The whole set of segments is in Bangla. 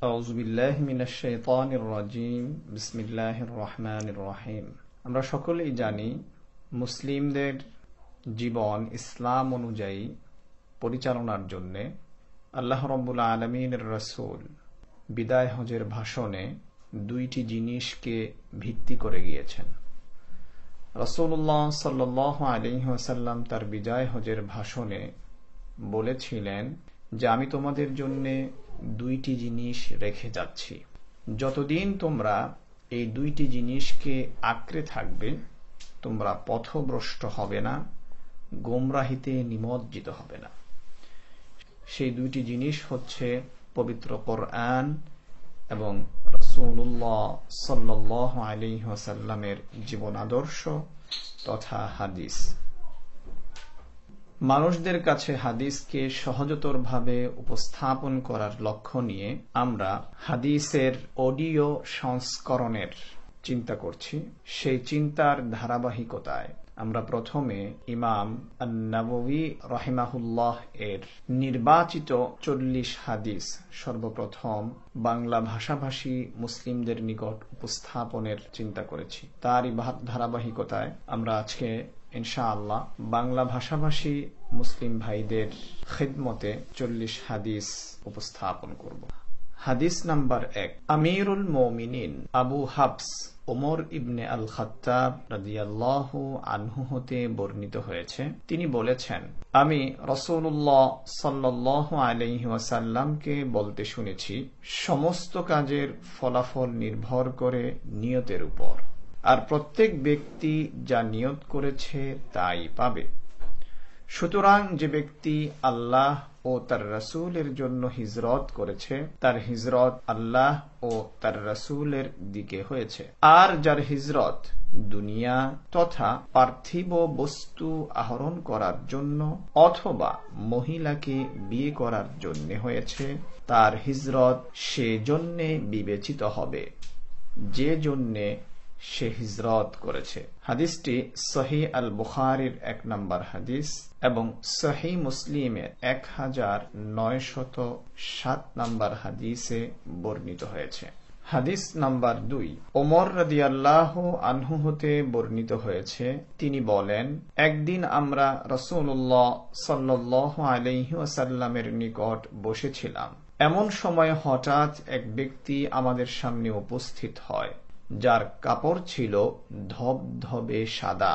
আউযু বিল্লাহি মিনাশ শাইতানির রাজীম বিসমিল্লাহির রহমানির রহিম। আমরা সকলেই জানি মুসলিমদের জীবন ইসলাম অনুযায়ী পরিচালনার জন্য আল্লাহ রাব্বুল আলামিনের রাসূল বিদায় হজের ভাষণে দুইটি জিনিসকে ভিত্তি করে গিয়েছেন। রাসূলুল্লাহ সাল্লাল্লাহু আলাইহি ওয়াসাল্লাম তার বিদায় হজের ভাষণে বলেছিলেন যে আমি তোমাদের জন্য দুইটি জিনিস রেখে যাচ্ছি। যতদিন তোমরা এই দুইটি জিনিসকে আঁকড়ে থাকবে তোমরা পথভ্রষ্ট হবে না, গোমরাহিতে নিমজ্জিত হবে না। সেই দুইটি জিনিস হচ্ছে পবিত্র কোরআন এবং রাসূলুল্লাহ সাল্লাল্লাহু আলাইহি ওয়াসাল্লামের জীবন আদর্শ তথা হাদিস। মানুষদের কাছে হাদিসকে সহজতরভাবে উপস্থাপন করার লক্ষ্য নিয়ে আমরা হাদিসের অডিও সংস্করণের চিন্তা করছি। সেই চিন্তার ধারাবাহিকতায় আমরা প্রথমে ইমাম আন-নাওয়াবী রাহিমাহুল্লাহ এর নির্বাচিত 40 হাদিস সর্বপ্রথম বাংলা ভাষাভাষী মুসলিমদের নিকট উপস্থাপনের চিন্তা করেছি। তারই ধারাবাহিকতায় আমরা আজকে ইনশাআল্লাহ বাংলা ভাষাভাষী মুসলিম ভাইদের খিদমতে 40 হাদিস উপস্থাপন করব। হাদিস নাম্বার 1, আমিরুল মুমিনিন আবু হাফস ওমর ইবনে আল খাত্তাব রাদিয়াল্লাহু আনহু হতে বর্ণিত হয়েছে, তিনি বলেছেন, আমি রাসূলুল্লাহ সাল্লাল্লাহু আলাইহি ওয়াসাল্লামকে বলতে শুনেছি, সমস্ত কাজের ফলাফল নির্ভর করে নিয়তের উপর, আর প্রত্যেক ব্যক্তি যা নিয়ত করেছে তাই পাবে। সুতরাং যে ব্যক্তি আল্লাহ ও তার রাসূলের জন্য হিজরত করেছে তার হিজরত আল্লাহ ও তার রাসূলের দিকে হয়েছে, আর যার হিজরত দুনিয়া তথা পার্থিব বস্তু আহরণ করার জন্য অথবা মহিলাকে বিয়ে করার জন্য হয়েছে তার হিজরত সে জন্যে বিবেচিত হবে যে জন্যে সে হিজরত করেছে। হাদিসটি সহিহ আল বুখারীর 1 নম্বর হাদিস এবং সহিহ মুসলিমের 1907 নম্বর হাদিসে বর্ণিত হয়েছে। হাদিস নাম্বার 2, ওমর রাদিয়াল্লাহু আনহু হতে বর্ণিত হয়েছে, তিনি বলেন, একদিন আমরা রাসূলুল্লাহ সাল্লাল্লাহু আলাইহি ওয়াসাল্লামের নিকট বসেছিলাম। এমন সময় হঠাৎ এক ব্যক্তি আমাদের সামনে উপস্থিত হয়, যার কাপড় ছিল ধবধবে সাদা,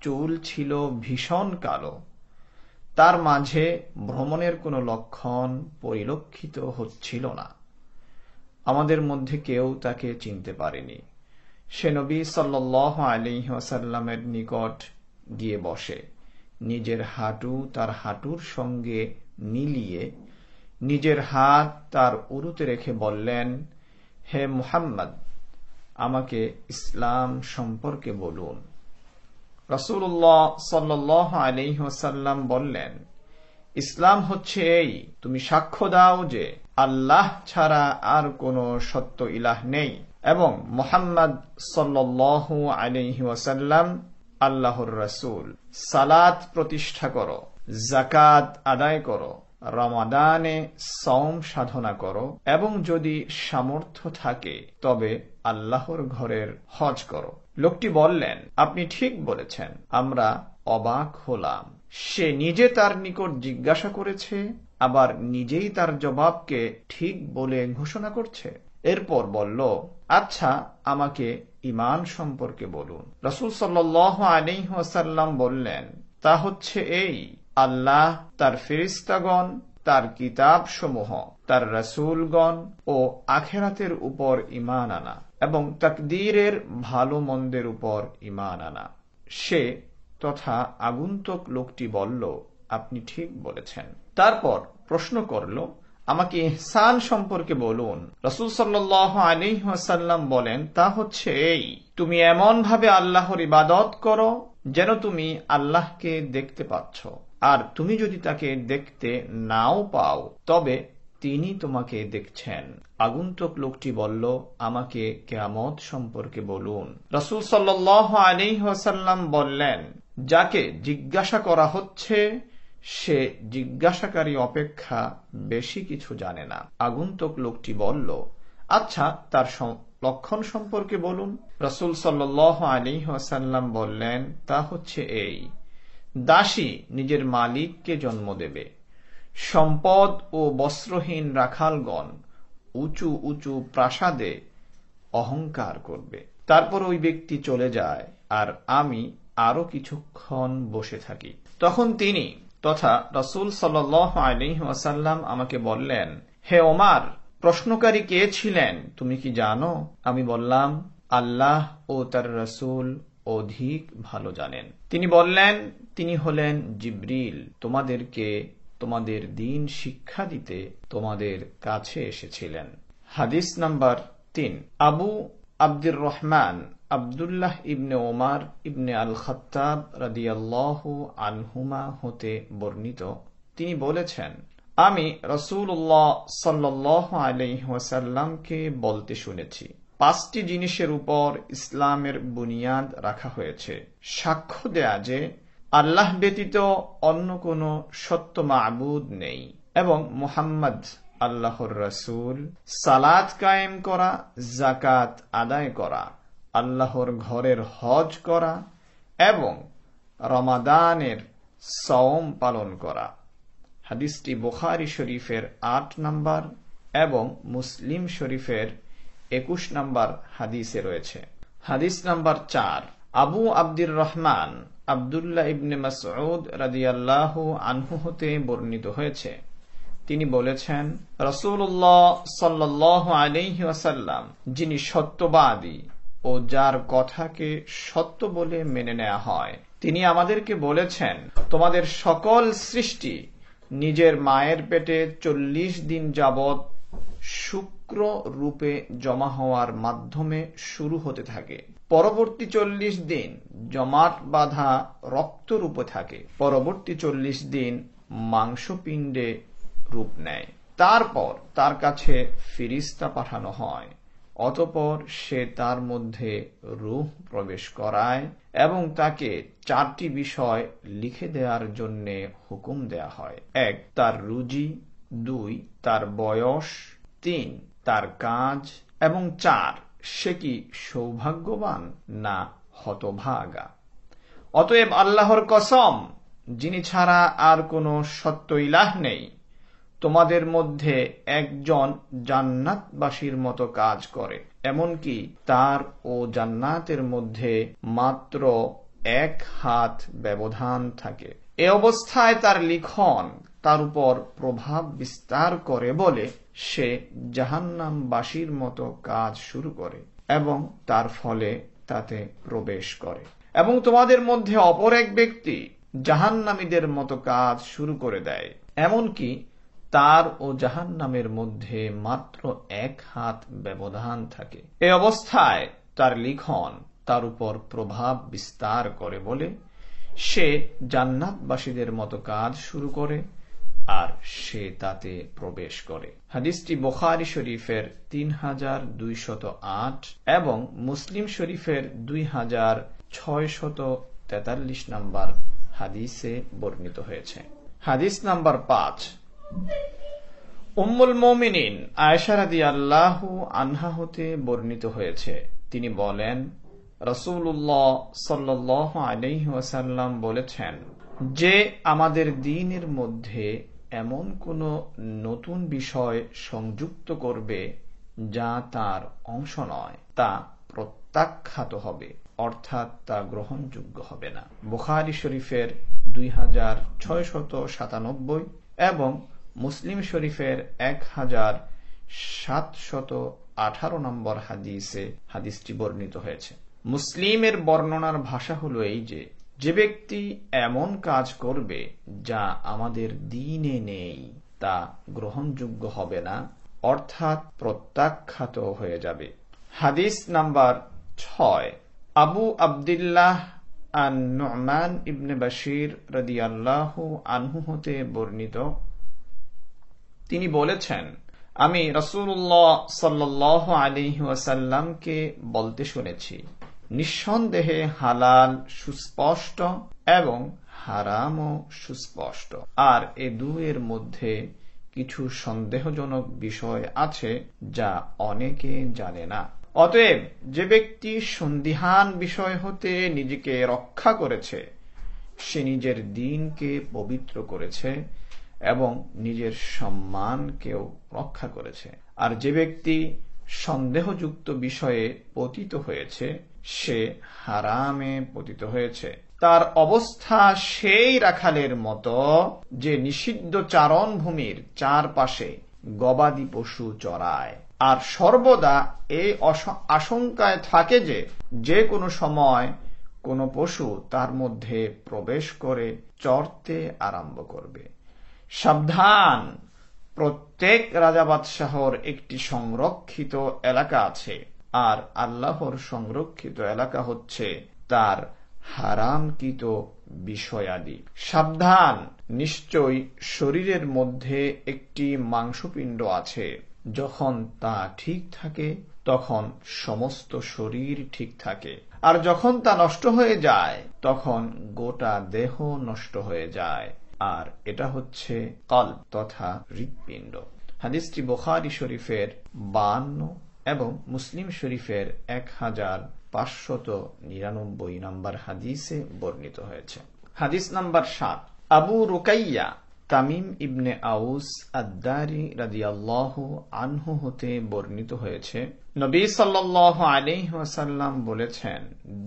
চুল ছিল ভীষণ কালো, তার মাঝে ভ্রমণের কোনো লক্ষণ পরিলক্ষিত হচ্ছিল না। আমাদের মধ্যে কেউ তাকে চিনতে পারেনি। সে নবী সাল্লাল্লাহু আলাইহি ওয়াসাল্লামের নিকট গিয়ে বসে, নিজের হাঁটু তার হাঁটুর সঙ্গে মিলিয়ে নিজের হাত তার উরুতে রেখে বললেন, হে মুহাম্মদ, আমাকে ইসলাম সম্পর্কে বলুন। রাসূলুল্লাহ সাল্লাল্লাহু আলাইহি ওয়াসাল্লাম বললেন, ইসলাম হচ্ছে এই, তুমি সাক্ষ্য দাও যে আল্লাহ ছাড়া আর কোনো সত্য ইলাহ নেই এবং মুহাম্মদ সাল্লাল্লাহু আলাইহি ওয়াসাল্লাম আল্লাহর রাসূল। সালাত প্রতিষ্ঠা করো, যাকাত আদায় করো, রমাদানে সওম সাধনা করো এবং যদি সামর্থ্য থাকে তবে আল্লাহর ঘরের হজ করো। লোকটি বললেন, আপনি ঠিক বলেছেন। আমরা অবাক হলাম। সে নিজে তার নিকট জিজ্ঞাসা করেছে, আবার নিজেই তার জবাবকে ঠিক বলে ঘোষণা করছে। এরপর বলল, আচ্ছা আমাকে ঈমান সম্পর্কে বলুন। রাসূল সাল্লাল্লাহু আলাইহি ওয়াসাল্লাম বললেন, তা হচ্ছে এই, আল্লাহ, তার ফেরেশতাগণ, তার কিতাব সমূহ, তার রাসূলগণ ও আখিরাতের উপর ঈমান আনা এবং তাকদীরের ভালো মন্দের উপর ঈমান আনা। সে তথা আগন্তুক লোকটি বলল, আপনি ঠিক বলেছেন। তারপর প্রশ্ন করল, আমাকে ইহসান সম্পর্কে বলুন। রাসূল সাল্লাল্লাহু আলাইহি ওয়াসাল্লাম বলেন, তা হচ্ছে এই, তুমি এমন ভাবে আল্লাহর ইবাদত করো যেন তুমি আল্লাহকে দেখতে পাচ্ছ, আর তুমি যদি তাকে দেখতে নাও পাও তবে তিনি তোমাকে দেখছেন। আগন্তুক লোকটি বলল, আমাকে কিয়ামত সম্পর্কে বলুন। রাসূল সাল্লাল্লাহু আলাইহি ওয়াসাল্লাম বললেন, যাকে জিজ্ঞাসা করা হচ্ছে সে জিজ্ঞাসাকারী অপেক্ষা বেশি কিছু জানে না। আগন্তুক লোকটি বলল, আচ্ছা, তার লক্ষণ সম্পর্কে বলুন। রাসূল সাল্লাল্লাহু আলাইহি ওয়াসাল্লাম বললেন, তা হচ্ছে এই: দাসী নিজের মালিককে জন্ম দেবে, সম্পদ ও বস্ত্রহীন রাখালগণ উঁচু উঁচু প্রাসাদে অহংকার করবে, তারপর ওই ব্যক্তি চলে যায় আর আমি আরো কিছুক্ষণ বসে থাকি। তখন তিনি তথা রাসূল সাল্লাল্লাহু আলাইহি ওয়াসাল্লাম আমাকে বললেন, হে ওমর, প্রশ্নকারী কে ছিলেন তুমি কি জানো? আমি বললাম, আল্লাহ ও তার রাসূল অধিক ভালো জানেন। তিনি বললেন, তিনি হলেন জিবরিল, তোমাদেরকে তোমাদের দ্বীন শিক্ষা দিতে তোমাদের কাছে এসেছিলেন। হাদিস নাম্বার ৩। আবু আব্দুর রহমান আব্দুল্লাহ ইবনে ওমর ইবনে আল খাত্তাব রাদিয়াল্লাহু আনহুমা হতে বর্ণিত, তিনি বলেছেন, আমি রাসূলুল্লাহ সাল্লাল্লাহু আলাইহি ওয়াসাল্লামকে বলতে শুনেছি, 5টি জিনিসের উপর ইসলামের বুনিয়াদ রাখা হয়েছে: সাক্ষ্য দেয়া যে আল্লাহ ব্যতীত অন্য কোনো সত্য মাবুদ নেই এবং মুহাম্মদ আল্লাহর রাসূল, সালাত কায়েম করা, যাকাত আদায় করা, আল্লাহর ঘরের হজ করা এবং রমাদানের সওম পালন করা। হাদিসটি বুখারী শরীফের 8 নম্বর এবং মুসলিম শরীফের 21 নম্বর হাদিসে রয়েছে। হাদিস নাম্বার 4। আবু আব্দুর রহমান আব্দুল্লাহ ইবনে মাসউদ রাদিয়াল্লাহু আনহু হতে বর্ণিত হয়েছে, তিনি বলেছেন, রাসূলুল্লাহ সাল্লাল্লাহু আলাইহি ওয়াসাল্লাম, যিনি সত্যবাদী ও যার কথাকে সত্য বলে মেনে নেওয়া হয়, তিনি আমাদেরকে বলেছেন, তোমাদের সকল সৃষ্টি নিজের মায়ের পেটে 40 দিন যাবৎ শুক্র রূপে জমা হওয়ার মাধ্যমে শুরু হতে থাকে। পরবর্তী 40 দিন জমাট বাঁধা রক্ত রূপে থাকে। পরবর্তী 40 দিন মাংসপিণ্ডে রূপ নেয়। তারপর তার কাছে ফিরিস্তা পাঠানো হয়, অতঃপর সে তার মধ্যে রূহ প্রবেশ করায় এবং তাকে 4টি বিষয় লিখে দেওয়ার জন্য হুকুম দেয়া হয়: 1 তার রুজি, 2 তার বয়স, 3 তার কাজ এবং 4 সে কি সৌভাগ্যবান না হতভাগা। অতএব আল্লাহর কসম, যিনি ছাড়া আর কোনো সত্য ইলাহ নেই, তোমাদের মধ্যে একজন জান্নাতবাসীর মতো কাজ করে, এমনকি তার ও জান্নাতের মধ্যে মাত্র 1 হাত ব্যবধান থাকে। এ অবস্থায় তার লিখন তার উপর প্রভাব বিস্তার করে বলে সে জাহান্নামবাসীর মতো কাজ শুরু করে এবং তার ফলে তাতে প্রবেশ করে। এবং তোমাদের মধ্যে অপর এক ব্যক্তি জাহান্নামীদের মতো কাজ শুরু করে দেয়, এমনকি তার ও জাহান্নামের মধ্যে মাত্র 1 হাত ব্যবধান থাকে। এই অবস্থায় তার লিখন তার উপর প্রভাব বিস্তার করে বলে সে জান্নাতবাসীদের মতো কাজ শুরু করে আর সে তাতে প্রবেশ করে। হাদিসটি বুখারী শরীফের 3208 এবং মুসলিম শরীফের 2643 নম্বর হাদিসে বর্ণিত হয়েছে। হাদিস নাম্বার 5। উম্মুল মুমিনিন আয়েশা রাদিয়াল্লাহু আনহা হতে বর্ণিত হয়েছে, তিনি বলেন, রাসূলুল্লাহ সাল্লাল্লাহু আলাইহি ওয়াসাল্লাম বলেছেন, যে আমাদের দ্বীনের মধ্যে এমন কোন নতুন বিষয় সংযুক্ত করবে যা তার অংশ নয়, তা প্রত্যাখ্যাত হবে, অর্থাৎ তা গ্রহণযোগ্য হবে না। বুখারী শরীফের 2697 এবং মুসলিম শরীফের 1718 নম্বর হাদিসে হাদিসটি বর্ণিত হয়েছে। মুসলিমের বর্ণনার ভাষা হলো এই যে, যে ব্যক্তি এমন কাজ করবে যা আমাদের দ্বীনে নেই, তা গ্রহণযোগ্য হবে না, অর্থাৎ প্রত্যাখ্যাত হয়ে যাবে। হাদিস নাম্বার 6। আবু আব্দুল্লাহ আন-নু'মান ইবনে বাশির রাদিয়াল্লাহু আনহু হতে বর্ণিত, তিনি বলেছেন, আমি রাসূলুল্লাহ সাল্লাল্লাহু আলাইহি ওয়াসাল্লামকে বলতে শুনেছি, নিঃসন্দেহে হালাল সুস্পষ্ট এবং হারামও সুস্পষ্ট, আর এ দুয়ের মধ্যে কিছু সন্দেহজনক বিষয় আছে যা অনেকে জানে না। অতএব যে ব্যক্তি সন্দিহান বিষয় হতে নিজেকে রক্ষা করেছে সে নিজের দ্বীনকে পবিত্র করেছে এবং নিজের সম্মানকেও রক্ষা করেছে। আর যে ব্যক্তি সন্দেহযুক্ত বিষয়ে পতিত হয়েছে সে হারামে পতিত হয়েছে। তার অবস্থা সেই রাখালের মতো যে নিষিদ্ধ চারণভূমির চারপাশে গবাদি পশু চরায় আর সর্বদা এই আশঙ্কায় থাকে যে যে কোনো সময় কোনো পশু তার মধ্যে প্রবেশ করে চরতে আরম্ভ করবে। সাবধান, প্রত্যেক রাজা বাদশাহর একটি সংরক্ষিত এলাকা আছে, আর আল্লাহর সংরক্ষিত এলাকা হচ্ছে তার হারামকৃত বিষয়াদি। সাবধান, নিশ্চয়ই শরীরের মধ্যে একটি মাংসপিণ্ড আছে, যখন তা ঠিক থাকে তখন সমস্ত শরীর ঠিক থাকে, আর যখন তা নষ্ট হয়ে যায় তখন গোটা দেহ নষ্ট হয়ে যায়, আর এটা হচ্ছে কলব তথা হৃৎপিণ্ড। হাদিসটি বুখারী শরীফের 52 এবং মুসলিম শরীফের 1599 নম্বর হাদিসে বর্ণিত হয়েছে। হাদিস নাম্বার 7। আবু রুকাইয়া তামিম ইবনে আউস আদ-দারি রাদিয়াল্লাহু আনহু হতে বর্ণিত হয়েছে, নবী সাল্লাল্লাহু আলাইহি ওয়াসাল্লাম বলেছেন,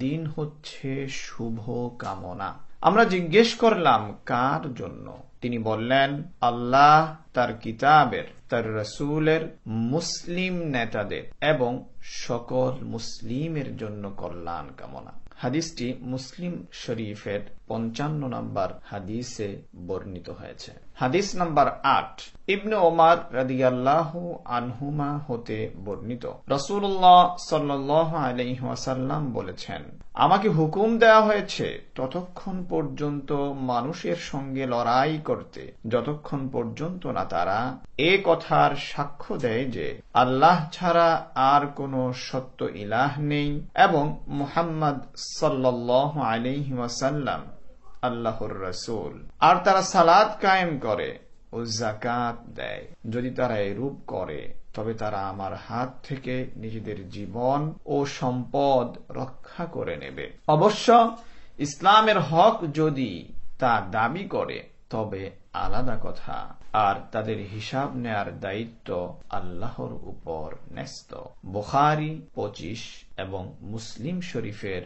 দিন হচ্ছে শুভ কামনা। আমরা জিজ্ঞেস করলাম কার জন্য? তিনি বললেন, আল্লাহ, তার কিতাবের, তার রাসূলের, মুসলিম নেতাদের এবং সকল মুসলিমের জন্য কল্যাণ কামনা। হাদিসটি মুসলিম শরীফের 55 নম্বর হাদিসে বর্ণিত হয়েছে। হাদিস নাম্বার 8। ইবনে ওমর রাদিয়াল্লাহু আনহুমা হতে বর্ণিত, রাসূলুল্লাহ সাল্লাল্লাহু আলাইহি ওয়াসাল্লাম বলেছেন, আমাকে হুকুম দেওয়া হয়েছে ততক্ষণ পর্যন্ত মানুষের সঙ্গে লড়াই করতে যতক্ষণ পর্যন্ত না তারা এ কথার সাক্ষ্য দেয় যে আল্লাহ ছাড়া আর কোনো সত্য ইলাহ নেই এবং মুহাম্মদ সাল্লাল্লাহু আলাইহি ওয়াসাল্লাম আল্লাহর রাসূল, আর তারা সালাত কায়েম করে ও যাকাত দেয়। যদি তারা এরূপ করে তবে তারা আমার হাত থেকে নিজেদের জীবন ও সম্পদ রক্ষা করে নেবে। অবশ্য ইসলামের হক যদি তা দাবি করে তবে আলাদা কথা, আর তাদের হিসাব নেয়ার দায়িত্ব আল্লাহর উপর ন্যস্ত। বুখারী 25 এবং মুসলিম শরীফের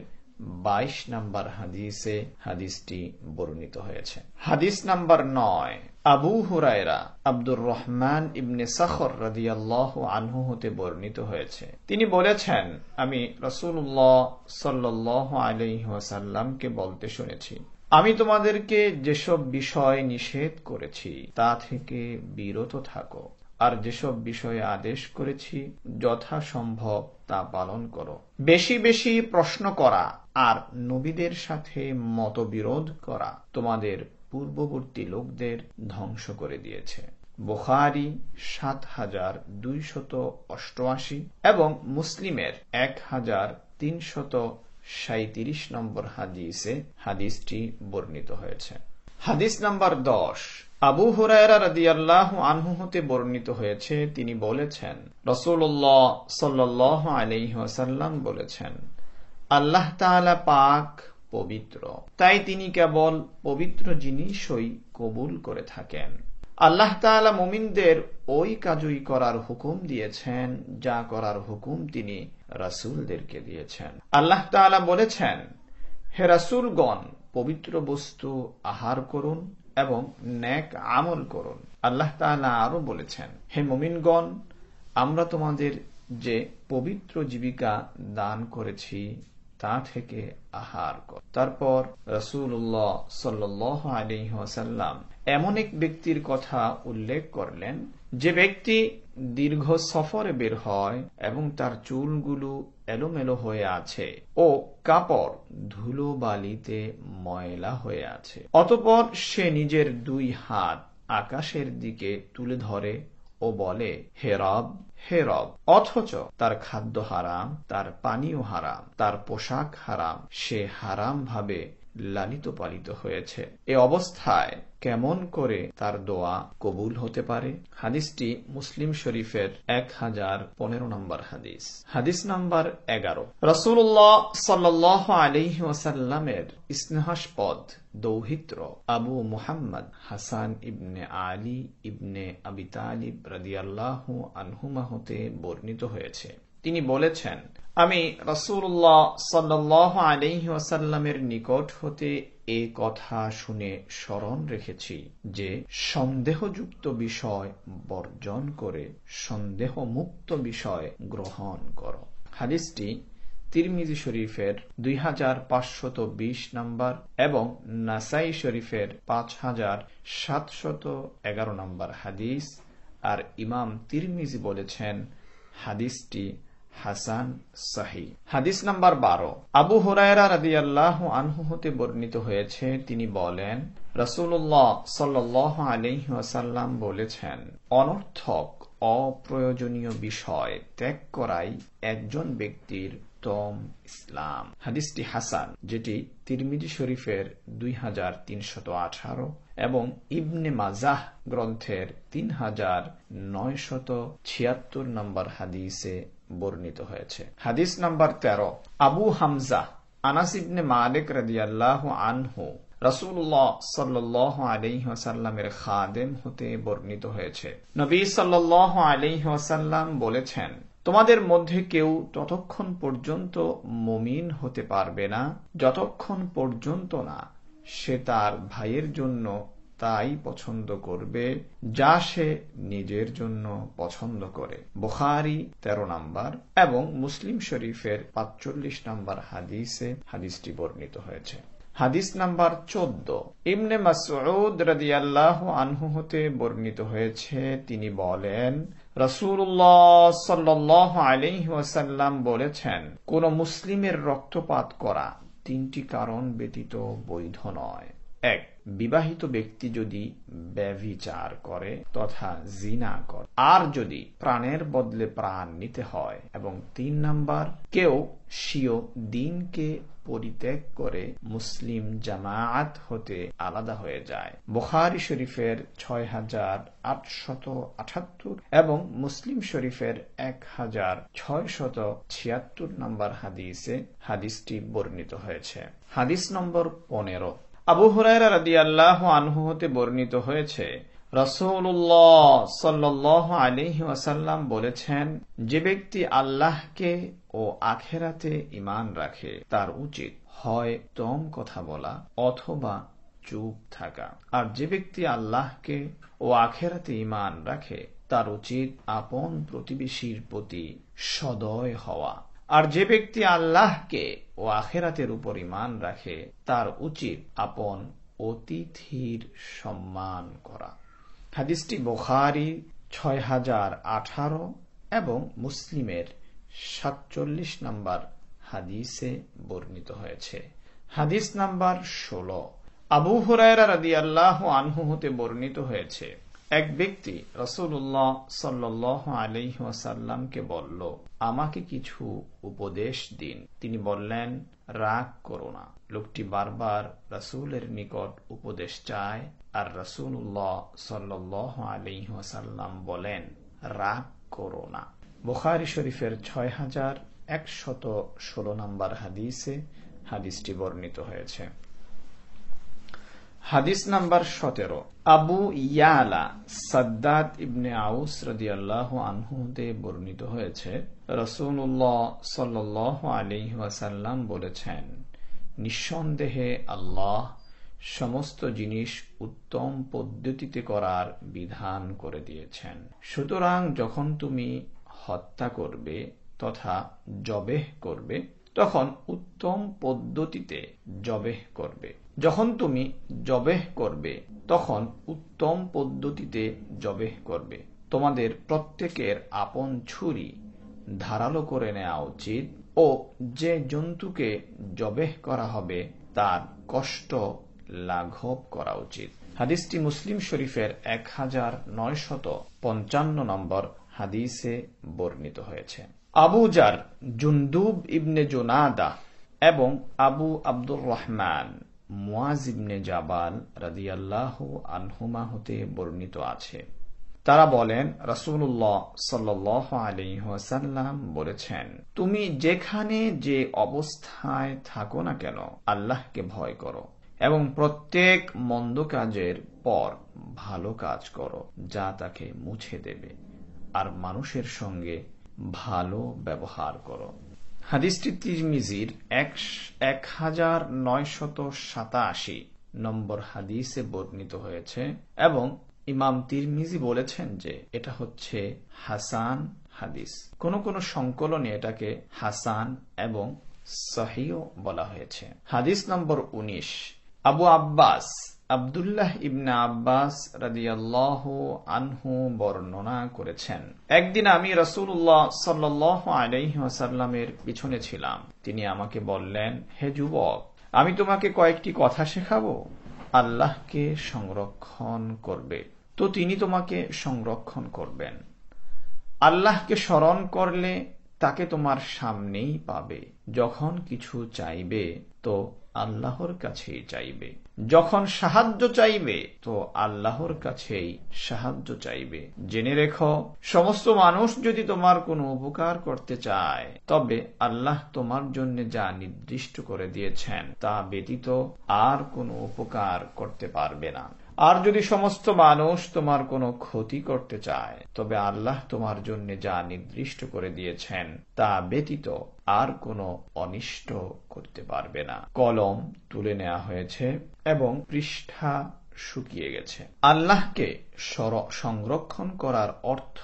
22 নম্বর হাদিসে হাদিসটি বর্ণিত হয়েছে। হাদিস নাম্বার 9। আবু হুরায়রা আব্দুর রহমান ইবনে সাখর রাদিয়াল্লাহু আনহু হতে বর্ণিত হয়েছে, তিনি বলেছেন, আমি রাসূলুল্লাহ সাল্লাল্লাহু আলাইহি ওয়াসাল্লামকে বলতে শুনেছি, আমি তোমাদেরকে যেসব বিষয় নিষেধ করেছি তা থেকে বিরত থাকো, আর যেসব বিষয়ে আদেশ করেছি যথাসম্ভব তা পালন করো। বেশি বেশি প্রশ্ন করা আর নবীদের সাথে মতবিরোধ করা তোমাদের পূর্ববর্তী লোকদের ধ্বংস করে দিয়েছে। বুখারী 7288 এবং মুসলিমের 1337 নম্বর হাদিসে হাদিসটি বর্ণিত হয়েছে। হাদিস নাম্বার 10। আবু হুরায়রা রাদিয়াল্লাহু আনহু হতে বর্ণিত হয়েছে, তিনি বলেছেন, রাসূলুল্লাহ সাল্লাল্লাহু আলাইহি ওয়াসাল্লাম বলেছেন, আল্লাহ তাআলা পাক পবিত্র, তাই তিনি কেবল পবিত্র জিনিসই কবুল করে থাকেন। আল্লাহ তাআলা মুমিনদের ওই কাজই করার হুকুম দিয়েছেন যা করার হুকুম তিনি রাসূলদেরকে দিয়েছেন। আল্লাহ তাআলা বলেছেন, হে রাসূলগণ, পবিত্র বস্তু আহার করুন এবং নেক আমল করুন। আল্লাহ তাআলা আরো বলেছেন, হে মুমিনগণ, আমরা তোমাদের যে পবিত্র জীবিকা দান করেছি তা থেকে আহার কর। তারপর রাসূলুল্লাহ সাল্লাল্লাহু আলাইহি ওয়াসাল্লাম এমন এক ব্যক্তির কথা উল্লেখ করলেন যে ব্যক্তি দীর্ঘ সফরে বের হয় এবং তার চুলগুলো এলোমেলো হয়ে আছে ও কাপড় ধুলো বালিতে ময়লা হয়ে আছে। অতঃপর সে নিজের 2 হাত আকাশের দিকে তুলে ধরে ও বলে, হে রব, হে রব, অথচ তার খাদ্য হারাম, তার পানীয় হারাম, তার পোশাক হারাম, সে হারাম ভাবে লালিত পালিত হয়েছে। এ অবস্থায় কেমন করে তার দোয়া কবুল হতে পারে? হাদিসটি মুসলিম শরীফের 1015 নম্বর হাদিস। হাদিস নাম্বার 11। রাসূলুল্লাহ সাল্লাল্লাহু আলাইহি ওয়াসাল্লামের স্নেহাস্পদ দৌহিত্র আবু মুহাম্মদ হাসান ইবনে আলী ইবনে আবি তালিব রাদিয়াল্লাহু আনহুমা হতে বর্ণিত হয়েছে, তিনি বলেছেন, আমি রাসূলুল্লাহ সাল্লাল্লাহু আলাইহি ওয়াসাল্লামের নিকট হতে এ কথা শুনে স্মরণ রেখেছি যে সন্দেহযুক্ত বিষয় বর্জন করে সন্দেহমুক্ত বিষয় গ্রহণ করো। হাদিসটি তিরমিজি শরীফের 2520 নম্বর এবং নাসাই শরীফের 5711 নম্বর হাদিস। আর ইমাম তিরমিজি বলেছেন হাদিসটি হাসান সহিহ। হাদিস নাম্বার 12। আবু হুরায়রা রাদিয়াল্লাহু আনহু হতে বর্ণিত হয়েছে, তিনি বলেন, রাসূলুল্লাহ সাল্লাল্লাহু আলাইহি ওয়াসাল্লাম বলেছেন, অনর্থক অপ্রয়োজনীয় বিষয় ত্যাগ করাই একজন ব্যক্তির উত্তম ইসলাম। হাদিসটি হাসান, যেটি তিরমিজি শরীফের 2318 এবং ইবনে মাজাহ গ্রন্থের 3976 নম্বর হাদিসে বর্ণিত হয়েছে। হাদিস নাম্বার 13। আবু হামজা আনাস ইবনে মালিক রাদিয়াল্লাহু আনহু রাসূলুল্লাহ সাল্লাল্লাহু আলাইহি ওয়াসাল্লামের খাদেম হতে বর্ণিত হয়েছে, নবী সাল্লাল্লাহু আলাইহি ওয়াসাল্লাম বলেছেন, তোমাদের মধ্যে কেউ ততক্ষণ পর্যন্ত মুমিন হতে পারবে না যতক্ষণ পর্যন্ত না সে তার ভাইয়ের জন্য তাই পছন্দ করবে যা সে নিজের জন্য পছন্দ করে। বুখারী 13 নম্বর এবং মুসলিম শরীফের 45 নম্বর হাদিসে হাদিসটি বর্ণিত হয়েছে। হাদিস নাম্বার 14। ইবনে মাসউদ রাদিয়াল্লাহু আনহু হতে বর্ণিত হয়েছে, তিনি বলেন, রাসূলুল্লাহ সাল্লাল্লাহু আলাইহি ওয়াসাল্লাম বলেছেন, কোন মুসলিমের রক্তপাত করা 3টি কারণ ব্যতীত বৈধ নয়। 1. বিবাহিত ব্যক্তি যদি ব্যভিচার করে তথা জিনা করে, আর যদি প্রাণের বদলে প্রাণ নিতে হয়, এবং 3 নাম্বার, কেউ স্বীয় দ্বীনকে পরিত্যাগ করে মুসলিম জামায়াত হতে আলাদা হয়ে যায়। বুখারী শরীফের 6878 এবং মুসলিম শরীফের 1676 নম্বর হাদিসে হাদিসটি বর্ণিত হয়েছে। হাদিস নম্বর 15। আবু হুরায়রা রাদিয়াল্লাহু আনহু হতে বর্ণিত হয়েছে, রাসূলুল্লাহ সাল্লাল্লাহু আলাইহি ওয়াসাল্লাম বলেছেন, যে ব্যক্তি আল্লাহকে ও আখিরাতে ঈমান রাখে তার উচিত হয় উত্তম কথা বলা অথবা চুপ থাকা, আর যে ব্যক্তি আল্লাহকে ও আখিরাতে ঈমান রাখে তার উচিত আপন প্রতিবেশীর প্রতি সদয় হওয়া, আর যে ব্যক্তি আল্লাহকে ও আখিরাতের উপর ঈমান রাখে তার উচিত আপন অতিথির সম্মান করা। হাদিসটি বুখারী 6018 এবং মুসলিমের 47 নম্বর হাদিসে বর্ণিত হয়েছে। হাদিস নাম্বার 16। আবু হুরায়রা রাদিয়াল্লাহু আনহু হতে বর্ণিত হয়েছে, এক ব্যক্তি রাসূলুল্লাহ সাল্লাল্লাহু আলাইহি ওয়াসাল্লামকে বলল, আমাকে কিছু উপদেশ দিন। তিনি বললেন, রাগ করো না। লোকটি বারবার রাসূলের নিকট উপদেশ চায়, আর রাসূলুল্লাহ সাল্লাল্লাহু আলাইহি ওয়াসাল্লাম বলেন, রাগ করো না। বুখারী শরীফের 6116 নম্বর হাদিসে হাদিসটি বর্ণিত হয়েছে। হাদিস নাম্বার 17। আবু ইয়ালা সাদ্দাত ইবনে আউস রাদিয়াল্লাহু আনহু হতে বর্ণিত হয়েছে, রাসূলুল্লাহ সাল্লাল্লাহু আলাইহি ওয়াসাল্লাম বলেছেন, নিঃসন্দেহে আল্লাহ সমস্ত জিনিস উত্তম পদ্ধতিতে করার বিধান করে দিয়েছেন। সুতরাং যখন তুমি হত্যা করবে তথা জবেহ করবে তখন উত্তম পদ্ধতিতে জবেহ করবে। যখন তুমি জবেহ করবে তখন উত্তম পদ্ধতিতে জবেহ করবে। তোমাদের প্রত্যেকের আপন ছুরি ধারালো করে নেওয়া উচিত ও যে জন্তুকে জবেহ করা হবে তার কষ্ট লাঘব করা উচিত। হাদিসটি মুসলিম শরীফের 1955 নম্বর হাদিসে বর্ণিত হয়েছে। আবু জার জুনদুব ইবনে জুনাদা এবং আবু আব্দুর রহমান মুআজ ইবনে জাবাল রাদিয়াল্লাহু আনহুমা হতে বর্ণিত আছে। তারা বলেন, রাসূলুল্লাহ সাল্লাল্লাহু আলাইহি ওয়াসাল্লাম বলেছেন, তুমি যেখানে যে অবস্থায় থাকো না কেন আল্লাহকে ভয় করো এবং প্রত্যেক মন্দ কাজের পর ভালো কাজ করো যা তাকে মুছে দেবে, আর মানুষের সঙ্গে ভালো ব্যবহার করো। হাদিসটি তিরমিজির 1987 নম্বর হাদিসে বর্ণিত হয়েছে এবং ইমাম তিরমিজি বলেছেন যে এটা হচ্ছে হাসান হাদিস। কোন কোন সংকলনে এটাকে হাসান এবং সহিহ বলা হয়েছে। হাদিস নম্বর 19, আবু আব্বাস আব্দুল্লাহ ইবনে আব্বাস রাদিয়াল্লাহু আনহু বর্ণনা করেছেন, একদিন আমি রাসূলুল্লাহ সাল্লাল্লাহু আলাইহি ওয়াসাল্লামের পিছনে ছিলাম। তিনি আমাকে বললেন, হে যুবক, আমি তোমাকে কয়েকটি কথা শেখাবো। আল্লাহকে সংরক্ষণ করবে তো তিনি তোমাকে সংরক্ষণ করবেন। আল্লাহকে স্মরণ করলে তাকে তোমার সামনেই পাবে। যখন কিছু চাইবে তো আল্লাহর কাছেই চাইবে, যখন সাহায্য চাইবে তো আল্লাহর কাছেই সাহায্য চাইবে। জেনে রেখো, সমস্ত মানুষ যদি তোমার কোনো উপকার করতে চায় তবে আল্লাহ তোমার জন্য যা নির্দিষ্ট করে দিয়েছেন তা ব্যতীত আর কোনো উপকার করতে পারবে না। আর যদি সমস্ত মানুষ তোমার কোনো ক্ষতি করতে চায় তবে আল্লাহ তোমার জন্য যা নির্দিষ্ট করে দিয়েছেন তা ব্যতীত আর কোনো অনিষ্ট করতে পারবে না। কলম তুলে নেওয়া হয়েছে এবং পৃষ্ঠা শুকিয়ে গেছে। আল্লাহকে সংরক্ষণ করার অর্থ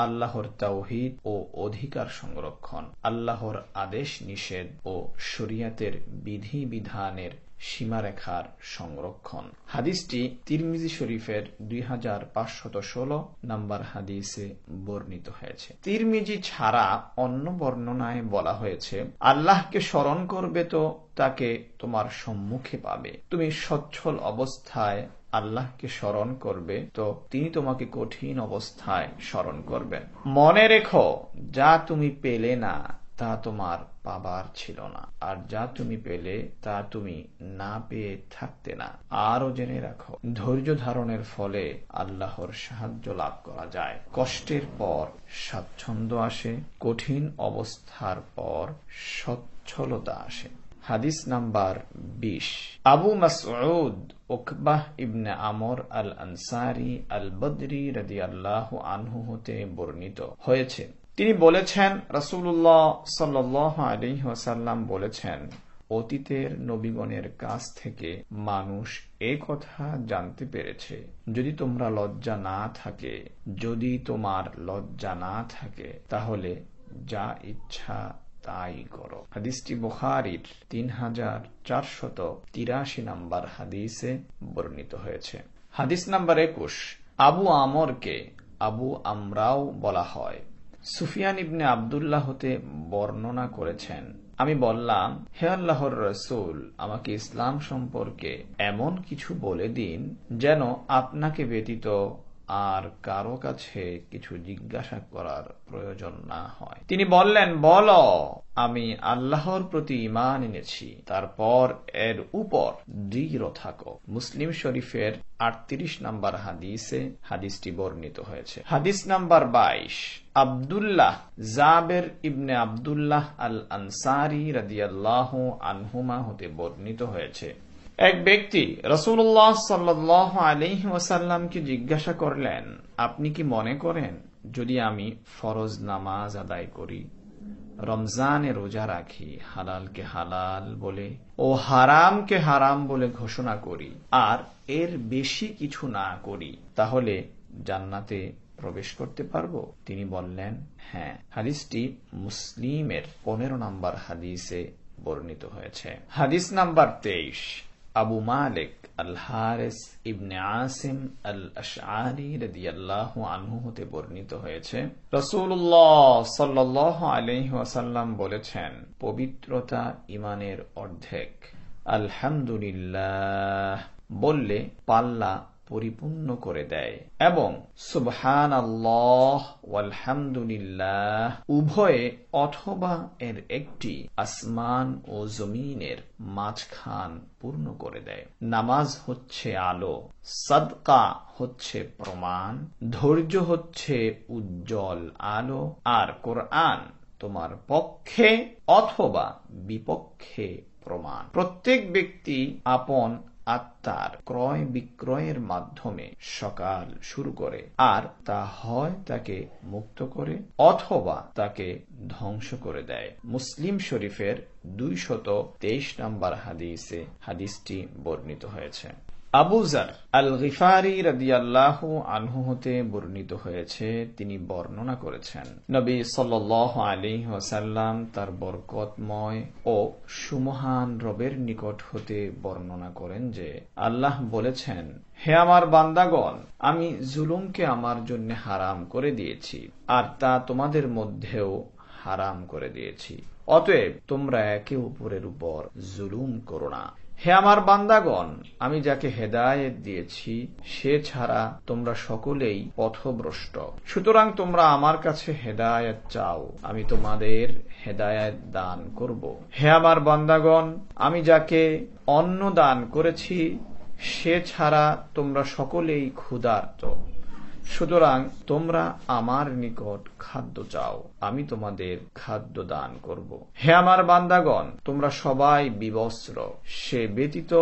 আল্লাহর তাওহীদ ও অধিকার সংরক্ষণ, আল্লাহর আদেশ নিষেধ ও শরীয়তের বিধি বিধানের সীমারেখার সংরক্ষণ। হাদিসটি তিরমিজি শরীফের 2516 নম্বর হাদিসে বর্ণিত হয়েছে। তিরমিজি ছাড়া অন্য বর্ণনায় বলা হয়েছে, আল্লাহকে স্মরণ করবে তো তাকে তোমার সম্মুখে পাবে। তুমি সচ্ছল অবস্থায় আল্লাহকে স্মরণ করবে তো তিনি তোমাকে কঠিন অবস্থায় স্মরণ করবেন। মনে রেখো, যা তুমি পেলে না তা তোমার পাবার ছিল না, আর যা তুমি পেলে তা তুমি না পেয়ে থাকতে না। আরও জেনে রাখো, ধৈর্য ধারণের ফলে আল্লাহর সাহায্য লাভ করা যায়। কষ্টের পর স্বাচ্ছন্দ্য আসে, কঠিন অবস্থার পর সচ্ছলতা আসে। হাদিস নাম্বার 20, আবু মাসউদ উকবাহ ইবনে আমর আল আনসারি আল বদরি রাদিয়াল্লাহু আনহু হতে বর্ণিত হয়েছে। তিনি বলেছেন, রাসূলুল্লাহ সাল্লাল্লাহু আলাইহি ওয়াসাল্লাম বলেছেন, অতীতের নবীগণের কাছ থেকে মানুষ এ কথা জানতে পেরেছে, যদি তোমার লজ্জা না থাকে তাহলে যা ইচ্ছা তাই করো। হাদিসটি বুখারীর 3483 নম্বর হাদিসে বর্ণিত হয়েছে। হাদিস নাম্বার 21, আবু আমরকে আবু আমরাও বলা হয়। সুফিয়ান ইবনে আব্দুল্লাহ হতে বর্ণনা করেছেন, আমি বললাম, হে আল্লাহর রাসূল, আমাকে ইসলাম সম্পর্কে এমন কিছু বলে দিন যেন আপনাকে ব্যতীত আর কারো কাছে কিছু জিজ্ঞাসা করার প্রয়োজন না হয়। তিনি বললেন, বলো, আমি আল্লাহর প্রতি ঈমান এনেছি, তারপর এর উপর দৃঢ় থাকো। মুসলিম শরীফের 38 নম্বর হাদিসে হাদিসটি বর্ণিত হয়েছে। হাদিস নাম্বার 22, আব্দুল্লাহ জাবের ইবনে আব্দুল্লাহ আল আনসারি রাদিয়াল্লাহু আনহুমা হতে বর্ণিত হয়েছে, এক ব্যক্তি রাসূলুল্লাহ সাল্লাল্লাহু আলাইহি ওয়াসাল্লামকে জিজ্ঞাসা করলেন, আপনি কি মনে করেন যদি আমি ফরজ নামাজ আদায় করি, রমজানে রোজা রাখি, হালালকে হালাল বলে ও হারামকে হারাম বলে ঘোষণা করি আর এর বেশি কিছু না করি, তাহলে জান্নাতে প্রবেশ করতে পারবো? তিনি বললেন, হ্যাঁ। হাদিসটি মুসলিমের 15 নম্বর হাদিসে বর্ণিত হয়েছে। হাদিস নাম্বার 23, আবু মালিক আল হারিস ইবনে আসিম আল আশআরি রাদিয়াল্লাহু আনহু হতে বর্ণিত হয়েছে, রাসূলুল্লাহ সাল্লাল্লাহু আলাইহি ওয়াসাল্লাম বলেছেন, পবিত্রতা ঈমানের অর্ধেক। আলহামদুলিল্লাহ বললে পাল্লা পরিপূর্ণ করে দেয় এবং সুবহানাল্লাহ ওয়ালহামদুলিল্লাহ উভয়ে অথবা এর একটি আসমান ও জমিনের মাঝখান পূর্ণ করে দেয়। নামাজ হচ্ছে আলো, সাদকা হচ্ছে প্রমাণ, ধৈর্য হচ্ছে উজ্জ্বল আলো, আর কোরআন তোমার পক্ষে অথবা বিপক্ষে প্রমাণ। প্রত্যেক ব্যক্তি আপন আত্মার ক্রয় বিক্রয়ের মাধ্যমে সকাল শুরু করে, আর তা হয় তাকে মুক্ত করে অথবা তাকে ধ্বংস করে দেয়। মুসলিম শরীফের 223 নম্বর হাদিসে হাদিসটি বর্ণিত হয়েছে। আবু যার আল গিফারি রাদিয়াল্লাহু আনহু হতে বর্ণিত হয়েছে, তিনি বর্ণনা করেছেন নবী সাল্লাল্লাহু আলাইহি ওয়াসাল্লাম তার বরকতময় ও সুমহান রবের নিকট হতে বর্ণনা করেন যে আল্লাহ বলেছেন, হে আমার বান্দাগণ, আমি জুলুমকে আমার জন্য হারাম করে দিয়েছি আর তা তোমাদের মধ্যেও হারাম করে দিয়েছি, অতএব তোমরা একে অপরের উপর জুলুম করো না। হে আমার বান্দাগণ, আমি যাকে হেদায়েত দিয়েছি সে ছাড়া তোমরা সকলেই পথভ্রষ্ট, সুতরাং তোমরা আমার কাছে হেদায়েত চাও, আমি তোমাদের হেদায়েত দান করব। হে আমার বান্দাগণ, আমি যাকে অন্ন দান করেছি সে ছাড়া তোমরা সকলেই ক্ষুধার্ত, সুতরাং তোমরা আমার নিকট খাদ্য চাও, আমি তোমাদের খাদ্য দান করব। হে আমার বান্দাগণ, তোমরা সবাই বিবস্ত্র, সে ব্যতীত